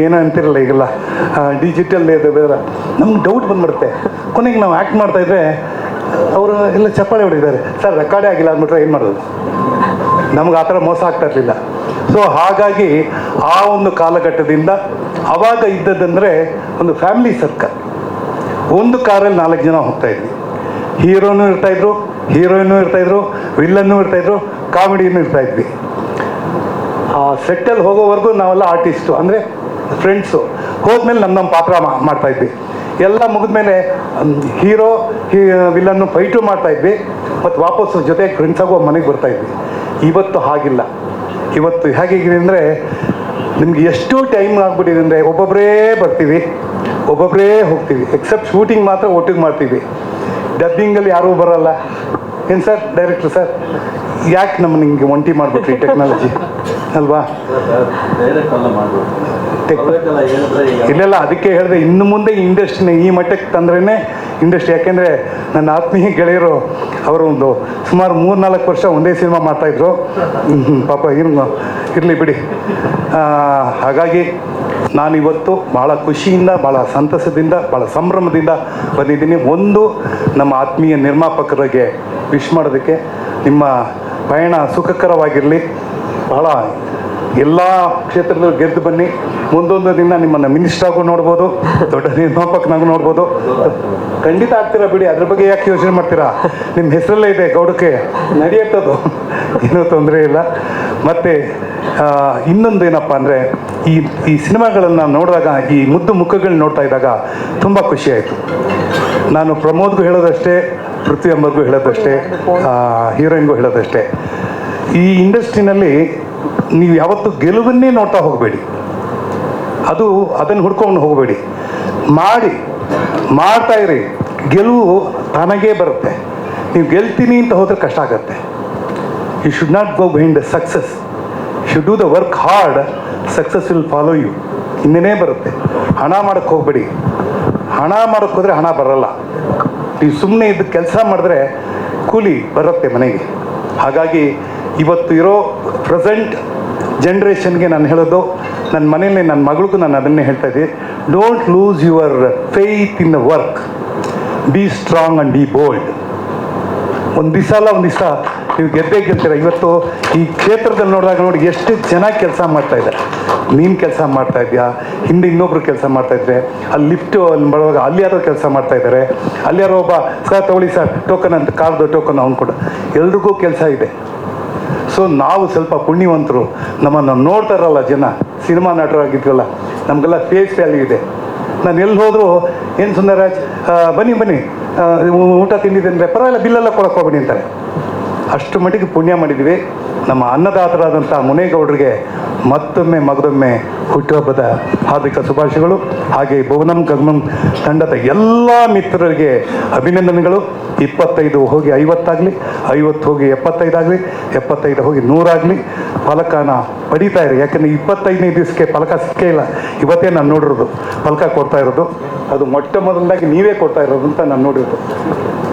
ಏನೋ ಅಂತಿರಲ್ಲ ಈಗೆಲ್ಲ ಡಿಜಿಟಲ್ ಇದು ಬೇರೆ. ನಮ್ಗೆ ಡೌಟ್ ಬಂದ್ಬಿಡುತ್ತೆ. ಕೊನೆಗೆ ನಾವು ಆ್ಯಕ್ಟ್ ಮಾಡ್ತಾಯಿದ್ರೆ ಅವರು ಎಲ್ಲ ಚಪ್ಪಾಳೆ ಹೊಡಿದ್ದಾರೆ, ಸರ್ ರೆಕಾರ್ಡೇ ಆಗಿಲ್ಲ ಅಂದ್ಬಿಟ್ರೆ ಏನು ಮಾಡೋದು? ನಮ್ಗೆ ಆ ಥರ ಮೋಸ ಆಗ್ತಾ ಇರಲಿಲ್ಲ. ಸೊ ಹಾಗಾಗಿ ಆ ಒಂದು ಕಾಲಘಟ್ಟದಿಂದ ಆವಾಗ ಇದ್ದದ್ದಂದರೆ ಒಂದು ಫ್ಯಾಮಿಲಿ ಸರ್ಕಲ್. ಒಂದು ಕಾರಲ್ಲಿ 4 ಜನ ಹೋಗ್ತಾಯಿದ್ವಿ. ಹೀರೋನೂ ಇರ್ತಾಯಿದ್ರು, ಹೀರೋಯಿನ್ನೂ ಇರ್ತಾಯಿದ್ರು, ವಿಲ್ಲನ್ನೂ ಇರ್ತಾಯಿದ್ರು, ಕಾಮಿಡಿನೂ ಇರ್ತಾಯಿದ್ವಿ. ಆ ಸೆಟ್ಟಲ್ಲಿ ಹೋಗೋವರೆಗೂ ನಾವೆಲ್ಲ ಆರ್ಟಿಸ್ಟು, ಅಂದರೆ ಫ್ರೆಂಡ್ಸು. ಹೋದ್ಮೇಲೆ ನಮ್ಮ ಪಾತ್ರ ಮಾಡ್ತಾಯಿದ್ವಿ. ಎಲ್ಲ ಮುಗಿದ್ಮೇಲೆ ಹೀರೋ ವಿಲ್ಲನ್ನು ಫೈಟು ಮಾಡ್ತಾಯಿದ್ವಿ, ಮತ್ತು ವಾಪಸ್ಸು ಜೊತೆಗೆ ಫ್ರೆಂಡ್ಸಾಗೂ ಮನೆಗೆ ಬರ್ತಾಯಿದ್ವಿ. ಇವತ್ತು ಹಾಗಿಲ್ಲ. ಇವತ್ತು ಹೇಗಿದೆ ಅಂದರೆ, ನಿಮ್ಗೆ ಎಷ್ಟು ಟೈಮ್ ಆಗ್ಬಿಟ್ಟಿದೆ ಅಂದರೆ, ಒಬ್ಬೊಬ್ಬರೇ ಬರ್ತೀವಿ, ಒಬ್ಬೊಬ್ಬರೇ ಹೋಗ್ತೀವಿ. ಎಕ್ಸೆಪ್ಟ್ ಶೂಟಿಂಗ್ ಮಾತ್ರ ಒಟ್ಟಿಗೆ ಮಾಡ್ತೀವಿ. ಡಬ್ಬಿಂಗಲ್ಲಿ ಯಾರೂ ಬರೋಲ್ಲ. ಏನು ಸರ್ ಡೈರೆಕ್ಟ್ರು ಸರ್, ಯಾಕೆ ನಮ್ಮನ್ನ ಹಿಂಗೆ ಒಂಟಿ ಮಾಡಿಬಿಟ್ರಿ ಟೆಕ್ನಾಲಜಿ ಅಲ್ವಾ? ಇಲ್ಲೆಲ್ಲ ಅದಕ್ಕೆ ಹೇಳಿದೆ, ಇನ್ನು ಮುಂದೆ ಇಂಡಸ್ಟ್ರಿನ ಈ ಮಟ್ಟಕ್ಕೆ ತಂದ್ರೇ ಇಂಡಸ್ಟ್ರಿ. ಯಾಕೆಂದರೆ ನನ್ನ ಆತ್ಮೀಯ ಗೆಳೆಯರು ಅವರು ಒಂದು ಸುಮಾರು 3-4 ವರ್ಷ ಒಂದೇ ಸಿನಿಮಾ ಮಾಡ್ತಾಯಿದ್ರು. ಪಾಪ ಇರಲಿ ಬಿಡಿ. ಹಾಗಾಗಿ ನಾನಿವತ್ತು ಭಾಳ ಖುಷಿಯಿಂದ, ಭಾಳ ಸಂತಸದಿಂದ, ಭಾಳ ಸಂಭ್ರಮದಿಂದ ಬಂದಿದ್ದೀನಿ. ಒಂದು, ನಮ್ಮ ಆತ್ಮೀಯ ನಿರ್ಮಾಪಕರಿಗೆ ವಿಶ್ ಮಾಡೋದಕ್ಕೆ. ನಿಮ್ಮ ಪಯಣ ಸುಖಕರವಾಗಿರಲಿ. ಭಾಳ ಎಲ್ಲ ಕ್ಷೇತ್ರದಲ್ಲೂ ಗೆದ್ದು ಬನ್ನಿ. ಮುಂದೊಂದು ದಿನ ನಿಮ್ಮನ್ನು ಮಿನಿಸ್ಟ್ರಾಗೂ ನೋಡ್ಬೋದು, ದೊಡ್ಡ ನಿರ್ಮಾಪಕನಾಗೂ ನೋಡ್ಬೋದು. ಖಂಡಿತ ಆಗ್ತೀರಾ ಬಿಡಿ, ಅದ್ರ ಬಗ್ಗೆ ಯಾಕೆ ಯೋಚನೆ ಮಾಡ್ತೀರಾ? ನಿಮ್ಮ ಹೆಸರಲ್ಲೇ ಇದೆ ಗೌಡಕ್ಕೆ, ನಡೆಯುತ್ತದು, ಏನೂ ತೊಂದರೆ ಇಲ್ಲ. ಮತ್ತು ಇನ್ನೊಂದು ಏನಪ್ಪ ಅಂದರೆ, ಈ ಸಿನಿಮಾಗಳನ್ನು ನೋಡಿದಾಗ, ಈ ಮುದ್ದು ಮುಖಗಳನ್ನ ನೋಡ್ತಾ ಇದ್ದಾಗ ತುಂಬ ಖುಷಿಯಾಯಿತು. ನಾನು ಪ್ರಮೋದ್ಗೂ ಹೇಳೋದಷ್ಟೇ, ಪೃಥ್ವಿ ಅಂಬರ್ಗೂ ಹೇಳೋದಷ್ಟೇ, ಹೀರೋಯಿನ್ಗೂ ಹೇಳೋದಷ್ಟೇ, ಈ ಇಂಡಸ್ಟ್ರಿನಲ್ಲಿ ನೀವು ಯಾವತ್ತೂ ಗೆಲುವನ್ನೇ ನೋಡ್ತಾ ಹೋಗಬೇಡಿ. ಅದನ್ನು ಹುಡ್ಕೊಂಡು ಹೋಗಬೇಡಿ. ಮಾಡ್ತಾ ಇರಿ. ಗೆಲುವು ತಾನಾಗೇ ಬರುತ್ತೆ. ನೀವು ಗೆಲ್ತೀನಿ ಅಂತ ಹೋದರೆ ಕಷ್ಟ ಆಗುತ್ತೆ. You should not go behind the success. Should do the work hard. Success will follow you. ಹಿಂದೆನೇ ಬರುತ್ತೆ. ಹಣ ಮಾಡೋಕ್ಕೆ ಹೋಗಬೇಡಿ. ಹಣ ಮಾಡೋಕ್ಕೆ ಹೋದರೆ ಹಣ ಬರಲ್ಲ. ನೀವು ಸುಮ್ಮನೆ ಇದ್ದು ಕೆಲಸ ಮಾಡಿದ್ರೆ ಕೂಲಿ ಬರುತ್ತೆ ಮನೆಗೆ. ಹಾಗಾಗಿ ಇವತ್ತು ಇರೋ ಪ್ರೆಸೆಂಟ್ ಜನ್ರೇಷನ್ಗೆ ನಾನು ಹೇಳೋದು, ನನ್ನ ಮನೆಯಲ್ಲಿ ನನ್ನ ಮಗಳಿಗೂ ನಾನು ಅದನ್ನೇ ಹೇಳ್ತಾ ಇದ್ದೀನಿ. Don't lose your faith in the work. Be strong and B bold. ಒಂದು ದಿವಸ ನೀವು ಗೆದ್ದೇ ಗೆಲ್ತೀರ. ಇವತ್ತು ಈ ಕ್ಷೇತ್ರದಲ್ಲಿ ನೋಡಿದಾಗ ನೋಡಿ ಎಷ್ಟು ಚೆನ್ನಾಗಿ ಕೆಲಸ ಮಾಡ್ತಾಯಿದ್ದಾರೆ. ನೀನು ಕೆಲಸ ಮಾಡ್ತಾ ಇದೆಯಾ, ಹಿಂದೆ ಇನ್ನೊಬ್ರು ಕೆಲಸ ಮಾಡ್ತಾಯಿದ್ರೆ, ಅಲ್ಲಿ ಲಿಫ್ಟು ಅಲ್ಲಿ ಬರುವಾಗ ಅಲ್ಲಿ ಯಾರೋ ಕೆಲಸ ಮಾಡ್ತಾಯಿದ್ದಾರೆ, ಅಲ್ಲಿ ಯಾರೋ ಒಬ್ಬ ಸರ್ ತೊಗೊಳ್ಳಿ ಸರ್ ಟೋಕನ್ ಅಂತ ಕಾರ್ದು ಟೋಕನ್ ಅವ್ನು ಕೂಡ. ಎಲ್ರಿಗೂ ಕೆಲಸ ಇದೆ. ಸೊ ನಾವು ಸ್ವಲ್ಪ ಪುಣ್ಯವಂತರು. ನಮ್ಮನ್ನು ನೋಡ್ತಾರಲ್ಲ ಜನ, ಸಿನಿಮಾ ನಟರಾಗಿದ್ವಲ್ಲ, ನಮಗೆಲ್ಲ ಫೇಸ್ ವ್ಯಾಲ್ಯೂ ಇದೆ. ನಾನು ಎಲ್ಲಿ ಹೋದರೂ ಏನು ಸುಂದರರಾಜ್ ಬನ್ನಿ ಊಟ ತಿಂದಿದೆ ಅಂದರೆ ಪರವಾಗಿಲ್ಲ ಬಿಲ್ಲೆಲ್ಲ ಕೊಡಕ್ಕೆ ಹೋಗ್ಬೇಡಿ ಅಂತಾರೆ. ಅಷ್ಟು ಮಟ್ಟಿಗೆ ಪುಣ್ಯ ಮಾಡಿದ್ದೀವಿ. ನಮ್ಮ ಅನ್ನದಾತರಾದಂಥ ಮುನೇಗೌಡರಿಗೆ ಮತ್ತೊಮ್ಮೆ ಮಗದೊಮ್ಮೆ ಹುಟ್ಟುಹಬ್ಬದ ಹಾರ್ದಿಕ ಶುಭಾಶಯಗಳು. ಹಾಗೆ ಭುವನಂ ಗಗನಂ ತಂಡದ ಎಲ್ಲ ಮಿತ್ರರಿಗೆ ಅಭಿನಂದನೆಗಳು. 25 ಹೋಗಿ 50 ಆಗಲಿ, 50 ಹೋಗಿ 75 ಆಗಲಿ, 75 ಹೋಗಿ 100 ಆಗಲಿ. ಫಲಕನ ಪಡೀತಾ ಇರಿ. ಯಾಕೆಂದರೆ 25ನೇ ದಿವಸಕ್ಕೆ ಫಲಕ ಸಿಕ್ಕೇ ಇಲ್ಲ. ಇವತ್ತೇ ನಾನು ನೋಡಿರೋದು ಫಲಕ ಕೊಡ್ತಾ ಇರೋದು. ಅದು ಮೊಟ್ಟ ಮೊದಲನಾಗಿ ನೀವೇ ಕೊಡ್ತಾ ಇರೋದು ಅಂತ ನಾನು ನೋಡಿರೋದು.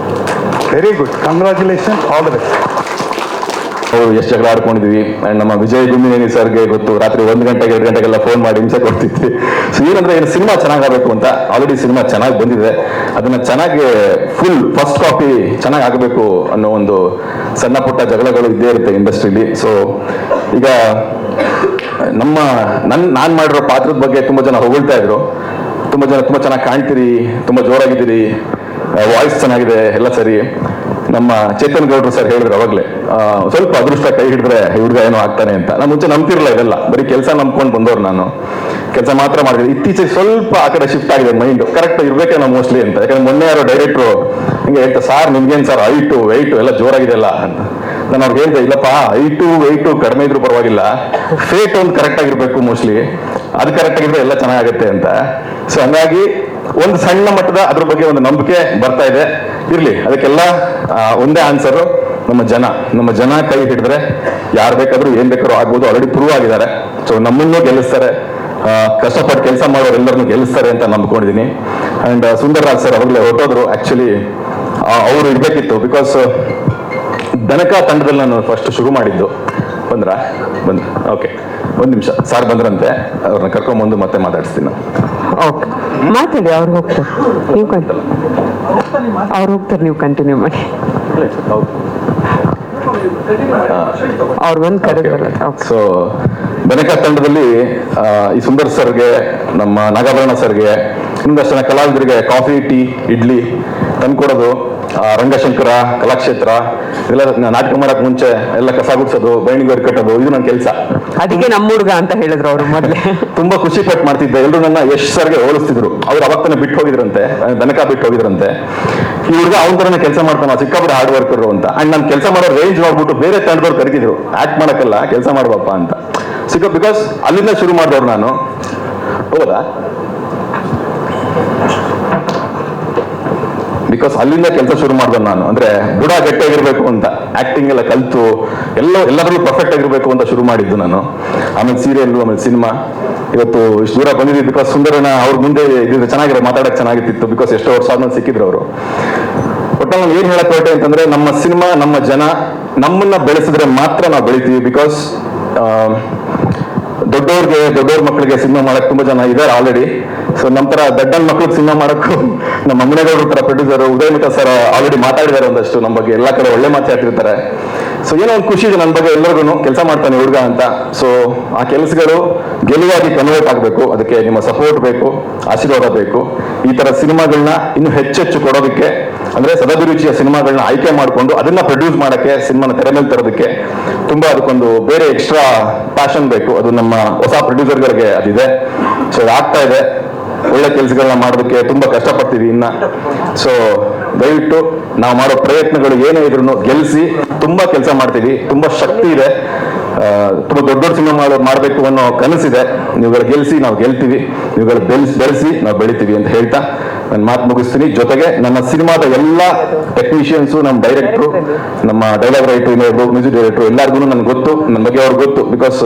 Very good, congratulation, all the best. ಅವರು ಎಷ್ಟು ಜಗಳ ಆಡ್ಕೊಂಡಿದ್ವಿ. ಆ್ಯಂಡ್ ನಮ್ಮ ವಿಜಯ್ ಗುಮ್ಮಿನೇನಿ ಸರ್ಗೆ ಗೊತ್ತು, ರಾತ್ರಿ 1 ಗಂಟೆಗೆ 2 ಗಂಟೆಗೆಲ್ಲ ಫೋನ್ ಮಾಡಿ ಹಿಂಸೆ ಕೊಡ್ತಿದ್ವಿ. ಸೊ ಏನಂದ್ರೆ ಏನು ಸಿನಿಮಾ ಚೆನ್ನಾಗಬೇಕು ಅಂತ. ಆಲ್ರೆಡಿ ಸಿನಿಮಾ ಚೆನ್ನಾಗಿ ಬಂದಿದೆ. ಅದನ್ನ ಚೆನ್ನಾಗಿ ಫುಲ್ ಫಸ್ಟ್ ಕಾಪಿ ಚೆನ್ನಾಗಿ ಆಗಬೇಕು ಅನ್ನೋ ಒಂದು ಸಣ್ಣ ಪುಟ್ಟ ಜಗಳಗಳು ಇದ್ದೇ ಇರುತ್ತೆ ಇಂಡಸ್ಟ್ರಿಲಿ. ಸೊ ಈಗ ನಾನು ಮಾಡಿರೋ ಪಾತ್ರದ ಬಗ್ಗೆ ತುಂಬ ಜನ ಹೊಗಳ್ತಾ ಇದ್ರು. ತುಂಬ ಚೆನ್ನಾಗಿ ಕಾಣ್ತೀರಿ, ತುಂಬ ಜೋರಾಗಿದ್ದೀರಿ, ವಾಯ್ಸ್ ಚೆನ್ನಾಗಿದೆ, ಎಲ್ಲ ಸರಿ. ನಮ್ಮ ಚೇತನ್ ಗೌಡ್ರು ಸರ್ ಹೇಳಿದ್ರು ಅವಾಗಲೇ, ಸ್ವಲ್ಪ ಅದೃಷ್ಟ ಕೈ ಹಿಡಿದ್ರೆ ಹುಡುಗ ಏನೋ ಆಗ್ತಾನೆ ಅಂತ. ನಾನು ಮುಂಚೆ ನಂಬ್ತಿರಲ್ಲ ಇದೆಲ್ಲ, ಬರೀ ಕೆಲಸ ನಂಬ್ಕೊಂಡು ಬಂದವ್ರು. ನಾನು ಕೆಲಸ ಮಾತ್ರ ಮಾಡಿದ್ವಿ. ಇತ್ತೀಚೆಗೆ ಸ್ವಲ್ಪ ಆ ಕಡೆ ಶಿಫ್ಟ್ ಆಗಿದೆ ಮೈಂಡ್. ಕರೆಕ್ಟ್ ಇರ್ಬೇಕೇನೋ ಮೋಸ್ಟ್ಲಿ ಅಂತ. ಯಾಕಂದ್ರೆ ಮೊನ್ನೆ ಯಾರೋ ಡೈರೆಕ್ಟ್ರು ಹಿಂಗೆ ಹೇಳ್ತಾ, ಸಾರ್ ನಿಮ್ಗೇನು ಸರ್ ಹೈಟು ವೆಯ್ಟು ಎಲ್ಲ ಜೋರಾಗಿದೆಯಲ್ಲ ಅಂತ. ನಾನು ಅವ್ರಿಗೆ ಹೇಳ್ದೆ, ಇಲ್ಲಪ್ಪ ಹೈಟು ವೆಯ್ಟು ಕಡಿಮೆ ಇದ್ರೂ ಪರವಾಗಿಲ್ಲ, ಫೇಟ್ ಒಂದು ಕರೆಕ್ಟ್ ಆಗಿರ್ಬೇಕು ಮೋಸ್ಟ್ಲಿ, ಅದು ಕರೆಕ್ಟ್ ಆಗಿದ್ರೆ ಎಲ್ಲ ಚೆನ್ನಾಗುತ್ತೆ ಅಂತ. ಸೊ ಹಂಗಾಗಿ ಒಂದು ಸಣ್ಣ ಮಟ್ಟದ ಅದ್ರ ಬಗ್ಗೆ ಒಂದು ನಂಬಿಕೆ ಬರ್ತಾ ಇದೆ. ಇರ್ಲಿ, ಅದಕ್ಕೆಲ್ಲ ಒಂದೇ ಆನ್ಸರು, ನಮ್ಮ ಜನ ಕೈ ಹಿಡಿದ್ರೆ ಯಾರು ಬೇಕಾದ್ರೂ ಏನ್ ಬೇಕಾದ್ರೂ ಆಗ್ಬೋದು. ಆಲ್ರೆಡಿ ಪ್ರೂವ್ ಆಗಿದ್ದಾರೆ. ಸೊ ನಮ್ಮನ್ನು ಗೆಲ್ಲಿಸ್ತಾರೆ, ಕಷ್ಟಪಟ್ಟು ಕೆಲಸ ಮಾಡೋರೆಲ್ಲರನ್ನು ಗೆಲ್ಲಿಸ್ತಾರೆ ಅಂತ ನಂಬ್ಕೊಂಡಿದ್ದೀನಿ. ಅಂಡ್ ಸುಂದರರಾಜ್ ಸರ್ ಅವಾಗಲೇ ಹೊರಟೋದ್ರು. ಆಕ್ಚುಲಿ ಅವರು ಇರ್ಬೇಕಿತ್ತು. ಬಿಕಾಸ್ ದನಕ ತಂಡದಲ್ಲಿ ನಾನು ಫಸ್ಟ್ ಶುರು ಮಾಡಿದ್ದು. ಬಂದ್ರ ಓಕೆ, 1 ನಿಮಿಷ. ಸಾರ್ ಬಂದ್ರಂತೆ, ಅವ್ರನ್ನ ಕರ್ಕೊಂಡ್ಬಂದು ಮತ್ತೆ ಮಾತಾಡಿಸ್ತೀನಿ ನಾನು. ಓಕೆ, ಮಾತಾಡಿ. ಅವ್ರು ಹೋಗ್ತಾರೆ, ನೀವು ಅವ್ರು ಹೋಗ್ತಾರೆ, ನೀವು ಕಂಟಿನ್ಯೂ ಮಾಡಿ. ಅವ್ರು ಬಂದು ಕರೆದ್ರಲ್ಲ. ಸೊ ದನಕ ತಂಡದಲ್ಲಿ ಈ ಸುಂದರ್ ಸರ್ಗೆ, ನಮ್ಮ ನಾಗಾಭರಣ ಸರ್ಗೆ, ಇನ್ನೊಂದಷ್ಟು ಜನ ಕಲಾವಿದರಿಗೆ ಕಾಫಿ, ಟೀ, ಇಡ್ಲಿ ತಂದ್ಕೊಡೋದು, ರಂಗಶಂಕರ ಕಲಾಕ್ಷೇತ್ರ ಇದೆಲ್ಲ ನಾಟಕ ಮಾಡಕ್ ಮುಂಚೆ ಎಲ್ಲ ಕಸ ಗುಡ್ಸೋದು, ಬೈಣಿಗೆ ಕಟ್ಟೋದು, ಇದು ನನ್ನ ಕೆಲಸ. ಅದಕ್ಕೆ ನಮ್ಮ ಹುಡುಗ ಅಂತ ಹೇಳಿದ್ರು ಅವರು ಮೊದಲೇ. ತುಂಬಾ ಖುಷಿ ಪಟ್ಟು ಮಾಡ್ತಿದ್ದೆ. ಎಲ್ಲರೂ ನನ್ನ ಯಶ್ ಸರ್ಗೆ ಹೋಲಿಸ್ತಿದ್ರು. ಅವ್ರು ಅವತ್ತನೇ ಬಿಟ್ಟು ಹೋಗಿದ್ರಂತೆ, ದನಕ ಬಿಟ್ಟು ಹೋಗಿದ್ರಂತೆ. ಈ ಹುಡುಗ ಅವನ ತರನೇ ಕೆಲಸ ಮಾಡ್ತಾನ, ಸಿಕ್ಕಾಪಟ್ಟೆ ಹಾರ್ಡ್ ವರ್ಕರ್ ಅಂತ. ಅಂಡ್ ನಾನು ಕೆಲಸ ಮಾಡೋ ರೇಂಜ್ ನೋಡ್ಬಿಟ್ಟು ಬೇರೆ ತಂಡದವ್ರು ಕರಿತಿದ್ರು, ಆಕ್ಟ್ ಮಾಡಕ್ಕಲ್ಲ ಕೆಲಸ ಮಾಡುವಪ್ಪ ಅಂತ. ಬಿಕಾಸ್ ಅಲ್ಲಿಂದ ಶುರು ಮಾಡಿದವ್ರು ನಾನು. ಹೌದಾ, ಬಿಕಾಸ್ ಅಲ್ಲಿಂದ ಕೆಲಸ ಶುರು ಮಾಡಿದೆ ನಾನು. ಅಂದ್ರೆ ಬುಡ ಗಟ್ಟಿಯಾಗಿರ್ಬೇಕು ಅಂತ, ಆಕ್ಟಿಂಗ್ ಎಲ್ಲ ಕಲ್ತು ಎಲ್ಲದರಲ್ಲೂ ಪರ್ಫೆಕ್ಟ್ ಆಗಿರ್ಬೇಕು ಅಂತ ಶುರು ಮಾಡಿದ್ದು ನಾನು. ಆಮೇಲೆ ಸೀರಿಯಲ್, ಆಮೇಲೆ ಸಿನಿಮಾ. ಇವತ್ತು ಇಷ್ಟು ದೂರ ಬಂದಿದ್ದೀವಿ ಬಿಕಾಸ್ ಸುಂದರನ ಅವ್ರ ಮುಂದೆ ಇದ್ರೆ ಚೆನ್ನಾಗಿರೋ ಮಾತಾಡಕ್ಕೆ ಚೆನ್ನಾಗಿತ್ತು, ಬಿಕಾಸ್ ಎಷ್ಟೋ ವರ್ಷ ಆದ್ಮೇಲೆ ಸಿಕ್ಕಿದ್ರು ಅವರು. ಒಟ್ಟು ನಾನು ಏನ್ ಹೇಳಕ್ ಹೊರಟೆ ಅಂತಂದ್ರೆ, ನಮ್ಮ ಸಿನಿಮಾ, ನಮ್ಮ ಜನ ನಮ್ಮನ್ನ ಬೆಳೆಸಿದ್ರೆ ಮಾತ್ರ ನಾವು ಬೆಳಿತೀವಿ. ಬಿಕಾಸ್ ದೊಡ್ಡವ್ರ ಮಕ್ಕಳಿಗೆ ಸಿನಿಮಾ ಮಾಡಕ್ ತುಂಬಾ ಜನ ಇದ್ದಾರೆ ಆಲ್ರೆಡಿ. ಸೊ ನಮ್ಮ ತರ ದಡ್ಡನ್ ಮಕ್ಳಿಗೆ ಸಿನಿಮಾ ಮಾಡಕ್ಕೂ ನಮ್ಮ ಮುನೇಗೌಡರ ತರ producer Uday Mita sir already ಮಾತಾಡಿದ್ದಾರೆ ಒಂದಷ್ಟು ನಮ್ಮ ಬಗ್ಗೆ, ಎಲ್ಲಾ ಕಡೆ ಒಳ್ಳೆ ಮಾತಾಡ್ತಿರ್ತಾರೆ. ಸೊ ಏನೋ ಒಂದು ಖುಷಿ ಇದೆ ನನ್ನ ಬಗ್ಗೆ, ಎಲ್ಲರಿಗೂ ಕೆಲಸ ಮಾಡ್ತಾನೆ ಹುಡುಗ ಅಂತ. ಸೊ ಆ ಕೆಲಸಗಳು ಗೆಲುವಾಗಿ ಕನ್ವರ್ಟ್ ಆಗಬೇಕು, ಅದಕ್ಕೆ ನಿಮ್ಮ ಸಪೋರ್ಟ್ ಬೇಕು, ಆಶೀರ್ವಾದ ಬೇಕು. ಈ ತರ ಸಿನಿಮಾಗಳನ್ನ ಇನ್ನೂ ಹೆಚ್ಚೆಚ್ಚು ಕೊಡೋದಕ್ಕೆ, ಅಂದ್ರೆ ಸದಾಭಿರುಚಿಯ ಸಿನಿಮಾಗಳನ್ನ ಆಯ್ಕೆ ಮಾಡಿಕೊಂಡು ಅದನ್ನ ಪ್ರೊಡ್ಯೂಸ್ ಮಾಡಕ್ಕೆ, ಸಿನಿಮಾನ ತೆರೆ ಮೇಲೆ ತರೋದಕ್ಕೆ ತುಂಬಾ ಅದಕ್ಕೊಂದು ಬೇರೆ ಎಕ್ಸ್ಟ್ರಾ ಪ್ಯಾಷನ್ ಬೇಕು. ಅದು ನಮ್ಮ ಹೊಸ ಪ್ರೊಡ್ಯೂಸರ್ಗಳಿಗೆ ಅದಿದೆ. ಸೊ ಆಗ್ತಾ ಇದೆ, ಒಳ್ಳೆ ಕೆಲಸಗಳನ್ನ ಮಾಡೋದಕ್ಕೆ ತುಂಬಾ ಕಷ್ಟಪಡ್ತೀವಿ ಇನ್ನ. ಸೊ ದಯವಿಟ್ಟು ನಾವು ಮಾಡೋ ಪ್ರಯತ್ನಗಳು ಏನೇ ಇದ್ರು ಗೆಲ್ಸಿ, ತುಂಬಾ ಕೆಲಸ ಮಾಡ್ತೀವಿ, ತುಂಬಾ ಶಕ್ತಿ ಇದೆ, ತುಂಬಾ ದೊಡ್ಡ ಸಿನಿಮಾ ಮಾಡಬೇಕು ಅನ್ನೋ ಕನಸಿದೆ. ನೀವುಗಳು ಗೆಲ್ಸಿ, ನಾವು ಗೆಲ್ತೀವಿ, ನೀವುಗಳು ಬೆಳೆಸಿ ನಾವು ಬೆಳಿತೀವಿ ಅಂತ ಹೇಳ್ತಾ ನನ್ನ ಮಾತು ಮುಗಿಸ್ತೀನಿ. ಜೊತೆಗೆ ನನ್ನ ಸಿನಿಮಾದ ಎಲ್ಲ ಟೆಕ್ನಿಷಿಯನ್ಸು, ನಮ್ಮ ಡೈರೆಕ್ಟ್ರು, ನಮ್ಮ ಡೈಲಾಗ್ ರೈಟರ್, ಮ್ಯೂಸಿಕ್ ಡೈರೆಕ್ಟ್ರು ಎಲ್ಲರಿಗೂ ನನ್ಗೆ ಗೊತ್ತು, ನನ್ನ ಬಗ್ಗೆ ಅವ್ರಿಗೆ ಗೊತ್ತು. ಬಿಕಾಸ್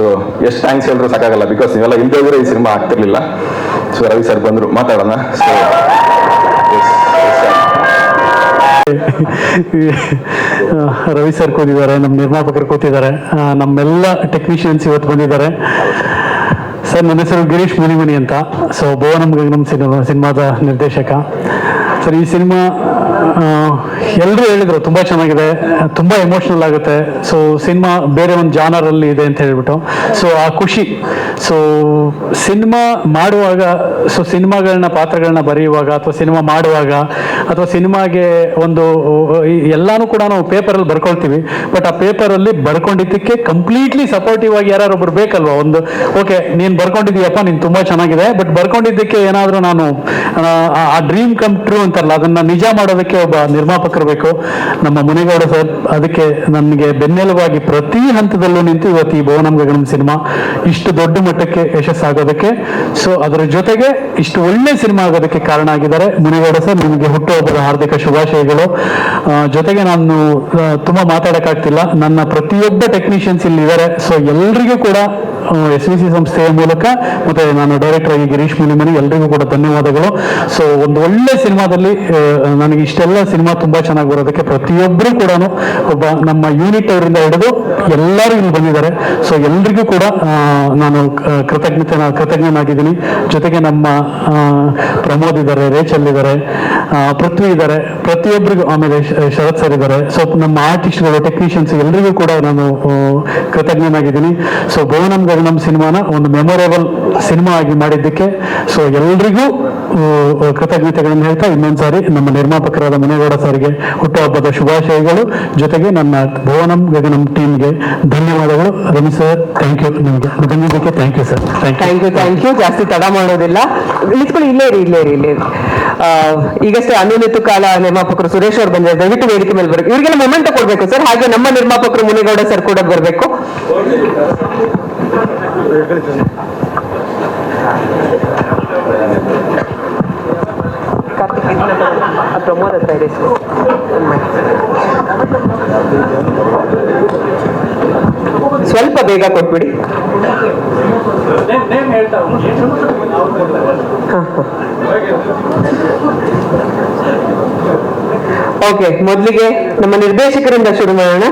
ಎಷ್ಟು ಥ್ಯಾಂಕ್ಸ್ ಹೇಳಿದ್ರು ಸಾಕಾಗಲ್ಲ, ಬಿಕಾಸ್ ನೀವೆಲ್ಲ ಇಲ್ಲದೆ ಹೋದ್ರೆ ಈ ಸಿನಿಮಾ ಆಗ್ತಿರ್ಲಿಲ್ಲ. ಸೊ ರವಿ ಸರ್ ಬಂದ್ರು, ಮಾತಾಡೋಣ. ಸೊ ರವಿ ಸರ್ ಕೂತಿದ್ದಾರೆ, ನಮ್ಮ ನಿರ್ಮಾಪಕರು ಕೂತಿದ್ದಾರೆ, ನಮ್ಮೆಲ್ಲ ಟೆಕ್ನಿಷಿಯನ್ಸ್ ಇವತ್ತು ಬಂದಿದ್ದಾರೆ. ಸರ್, ನನ್ನ ಹೆಸರು ಗಿರೀಶ್ ಮುನಿಮನಿ ಅಂತ. ಸೊ ಭುವನಂ ಗಗನಂ ಸಿನಿಮಾದ ನಿರ್ದೇಶಕ. ಸರ್, ಈ ಸಿನಿಮಾ ಎಲ್ಲರೂ ಹೇಳಿದ್ರು ತುಂಬ ಚೆನ್ನಾಗಿದೆ, ತುಂಬ ಎಮೋಷ್ನಲ್ ಆಗುತ್ತೆ. ಸೊ ಸಿನಿಮಾ ಬೇರೆ ಒಂದು ಜಾನರಲ್ಲಿ ಇದೆ ಅಂತ ಹೇಳ್ಬಿಟ್ಟು, ಸೊ ಆ ಖುಷಿ. ಸೊ ಸಿನಿಮಾ ಮಾಡುವಾಗ, ಸೊ ಸಿನಿಮಾಗಳನ್ನ, ಪಾತ್ರಗಳನ್ನ ಬರೆಯುವಾಗ ಅಥವಾ ಸಿನಿಮಾ ಮಾಡುವಾಗ ಅಥವಾ ಸಿನಿಮಾಗೆ ಒಂದು ಎಲ್ಲಾನು ಕೂಡ ನಾವು ಪೇಪರಲ್ಲಿ ಬರ್ಕೊಳ್ತೀವಿ. ಬಟ್ ಆ ಪೇಪರಲ್ಲಿ ಬರ್ಕೊಂಡಿದ್ದಕ್ಕೆ ಕಂಪ್ಲೀಟ್ಲಿ ಸಪೋರ್ಟಿವ್ ಆಗಿ ಯಾರೊಬ್ರು ಬೇಕಲ್ವಾ. ಒಂದು ಓಕೆ, ನೀನು ಬರ್ಕೊಂಡಿದ್ದೀಯಪ್ಪ, ನೀನು ತುಂಬ ಚೆನ್ನಾಗಿದೆ, ಬಟ್ ಬರ್ಕೊಂಡಿದ್ದಕ್ಕೆ ಏನಾದರೂ ನಾನು ಆ ಡ್ರೀಮ್ ಕಮ್ ಟ್ರೂ ಅಂತಾರಲ್ಲ, ಅದನ್ನ ನಿಜ ಮಾಡೋದಕ್ಕೆ ಒಬ್ಬ ನಿರ್ಮಾಪಕರು ಬೇಕು. ನಮ್ಮ ಮುನೇಗೌಡ ಸರ್ ಅದಕ್ಕೆ ನನಗೆ ಬೆನ್ನೆಲುಬಾಗಿ ಪ್ರತಿ ಹಂತದಲ್ಲೂ ನಿಂತು ಇವತ್ತು ಈ ಭುವನಂ ಗಗನಂ ಸಿನಿಮಾ ಇಷ್ಟು ದೊಡ್ಡ ಮಟ್ಟಕ್ಕೆ ಯಶಸ್ಸಾಗೋದಕ್ಕೆ, ಸೊ ಅದರ ಜೊತೆಗೆ ಇಷ್ಟು ಒಳ್ಳೆ ಸಿನಿಮಾ ಆಗೋದಕ್ಕೆ ಕಾರಣ ಆಗಿದ್ದಾರೆ ಮುನೇಗೌಡ ಸರ್. ನಿಮಗೆ ಹುಟ್ಟುಹಬ್ಬದ ಹಾರ್ದಿಕ ಶುಭಾಶಯಗಳು. ಜೊತೆಗೆ ನಾನು ತುಂಬಾ ಮಾತಾಡೋಕ್ಕಾಗ್ತಿಲ್ಲ, ನನ್ನ ಪ್ರತಿಯೊಬ್ಬ ಟೆಕ್ನಿಷಿಯನ್ಸ್ ಇಲ್ಲಿ ಇದ್ದಾರೆ. ಸೊ ಎಲ್ರಿಗೂ ಕೂಡ SVC ಸಂಸ್ಥೆಯ ಮೂಲಕ ಮತ್ತೆ ನಾನು ಡೈರೆಕ್ಟರ್ ಆಗಿ ಗಿರೀಶ್ ಮುನಿಮನಿ, ಎಲ್ರಿಗೂ ಕೂಡ ಧನ್ಯವಾದಗಳು. ಸೊ ಒಂದು ಒಳ್ಳೆ ಸಿನಿಮಾದಲ್ಲಿ ನನಗೆ ಇಷ್ಟೆಲ್ಲ ಸಿನಿಮಾ ತುಂಬಾ ಚೆನ್ನಾಗಿ ಬರೋದಕ್ಕೆ ಪ್ರತಿಯೊಬ್ಬರು ಕೂಡ, ಒಬ್ಬ ನಮ್ಮ ಯೂನಿಟ್ ಅವರಿಂದ ಹಿಡಿದು ಎಲ್ಲರೂ ಇಲ್ಲಿ ಬಂದಿದ್ದಾರೆ. ಸೊ ಎಲ್ರಿಗೂ ಕೂಡ ನಾನು ಕೃತಜ್ಞನಾಗಿದ್ದೀನಿ. ಜೊತೆಗೆ ನಮ್ಮ ಪ್ರಮೋದ್ ಇದ್ದಾರೆ, ರೇಚಲ್ ಇದ್ದಾರೆ, ಪೃಥ್ವಿ ಇದ್ದಾರೆ, ಪ್ರತಿಯೊಬ್ಬರಿಗೂ, ಆಮೇಲೆ ಶರತ್ ಸರ್ ಇದ್ದಾರೆ. ಸೊ ನಮ್ಮ ಆರ್ಟಿಸ್ಟ್ಗಳು, ಟೆಕ್ನಿಷಿಯನ್ಸ್ ಎಲ್ರಿಗೂ ಕೂಡ ನಾನು ಕೃತಜ್ಞನಾಗಿದ್ದೀನಿ. ಸೊ ಭುವನಂ ಗಗನಂ ಸಿನಿಮಾನ ಒಂದು ಮೆಮೊರೇಬಲ್ ಸಿನಿಮಾ ಆಗಿ ಮಾಡಿದ್ದಕ್ಕೆ ಸೊ ಎಲ್ರಿಗೂ ಕೃತಜ್ಞತೆಗಳನ್ನು ಹೇಳ್ತಾ ಇನ್ನೊಂದ್ಸಾರಿ ನಮ್ಮ ನಿರ್ಮಾಪಕರಾದ ಮುನೇಗೌಡ ಸರ್ಗೆ ಹುಟ್ಟುಹಬ್ಬದ ಶುಭಾಶಯಗಳು. ಜೊತೆಗೆ ನನ್ನ ಭುವನಂ ಗಗನಂ ಟೀಮ್ಗೆ ಧನ್ಯವಾದಗಳು. Ravi sir, thank you. ನಿಮಗೆ ಬಂದಿದ್ದಕ್ಕೆ thank you sir. Thank you. ಜಾಸ್ತಿ ತಡ ಮಾಡೋದಿಲ್ಲ, ನಿಂತ್ಕೊಳ್ಳಿ, ಇಲ್ಲೇ ಇರಿ. ಈಗಷ್ಟೇ ಅನುನಿತು ಕಾಲ ನಿರ್ಮಾಪಕರು ಸುರೇಶ್ ಅವರು ಬಂದಿದ್ದಾರೆ, ದಯವಿಟ್ಟು ವೇದಿಕೆ ಮೇಲೆ ಬರಬೇಕು. ಇವರಿಗೆಲ್ಲ ಮೊಮೆಂಟ್ ಕೊಡ್ಬೇಕು ಸರ್. ಹಾಗೆ ನಮ್ಮ ನಿರ್ಮಾಪಕರು ಮುನೇಗೌಡ ಸರ್ ಕೂಡ ಬರಬೇಕು. ಪ್ರಮೋದ್ ಹತ್ರ ಇದೆ ಸ್ವಲ್ಪ ಬೇಗ ಕೊಟ್ಬಿಡಿ. ಓಕೆ, ಮೊದಲಿಗೆ ನಮ್ಮ ನಿರ್ದೇಶಕರಿಂದ ಶುರು ಮಾಡೋಣ.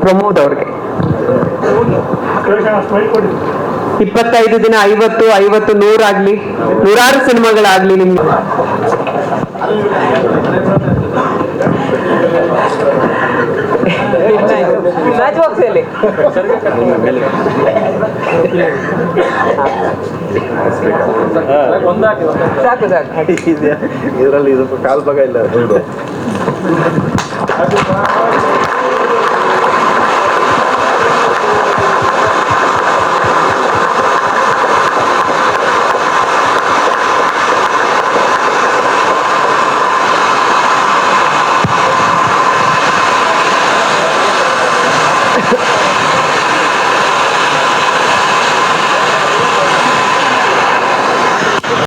ಪ್ರಮೋದ್ ಅವ್ರಿಗೆ 25 ದಿನ, 50, 100 ಆಗ್ಲಿ, 100 ಸಿನಿಮಾಗಳಾಗ್ಲಿ ನಿಮ್ಗೆ. ಸಾಕು ಇದರಲ್ಲಿ ಕಾಲ್ ಭಾಗ ಇಲ್ಲ.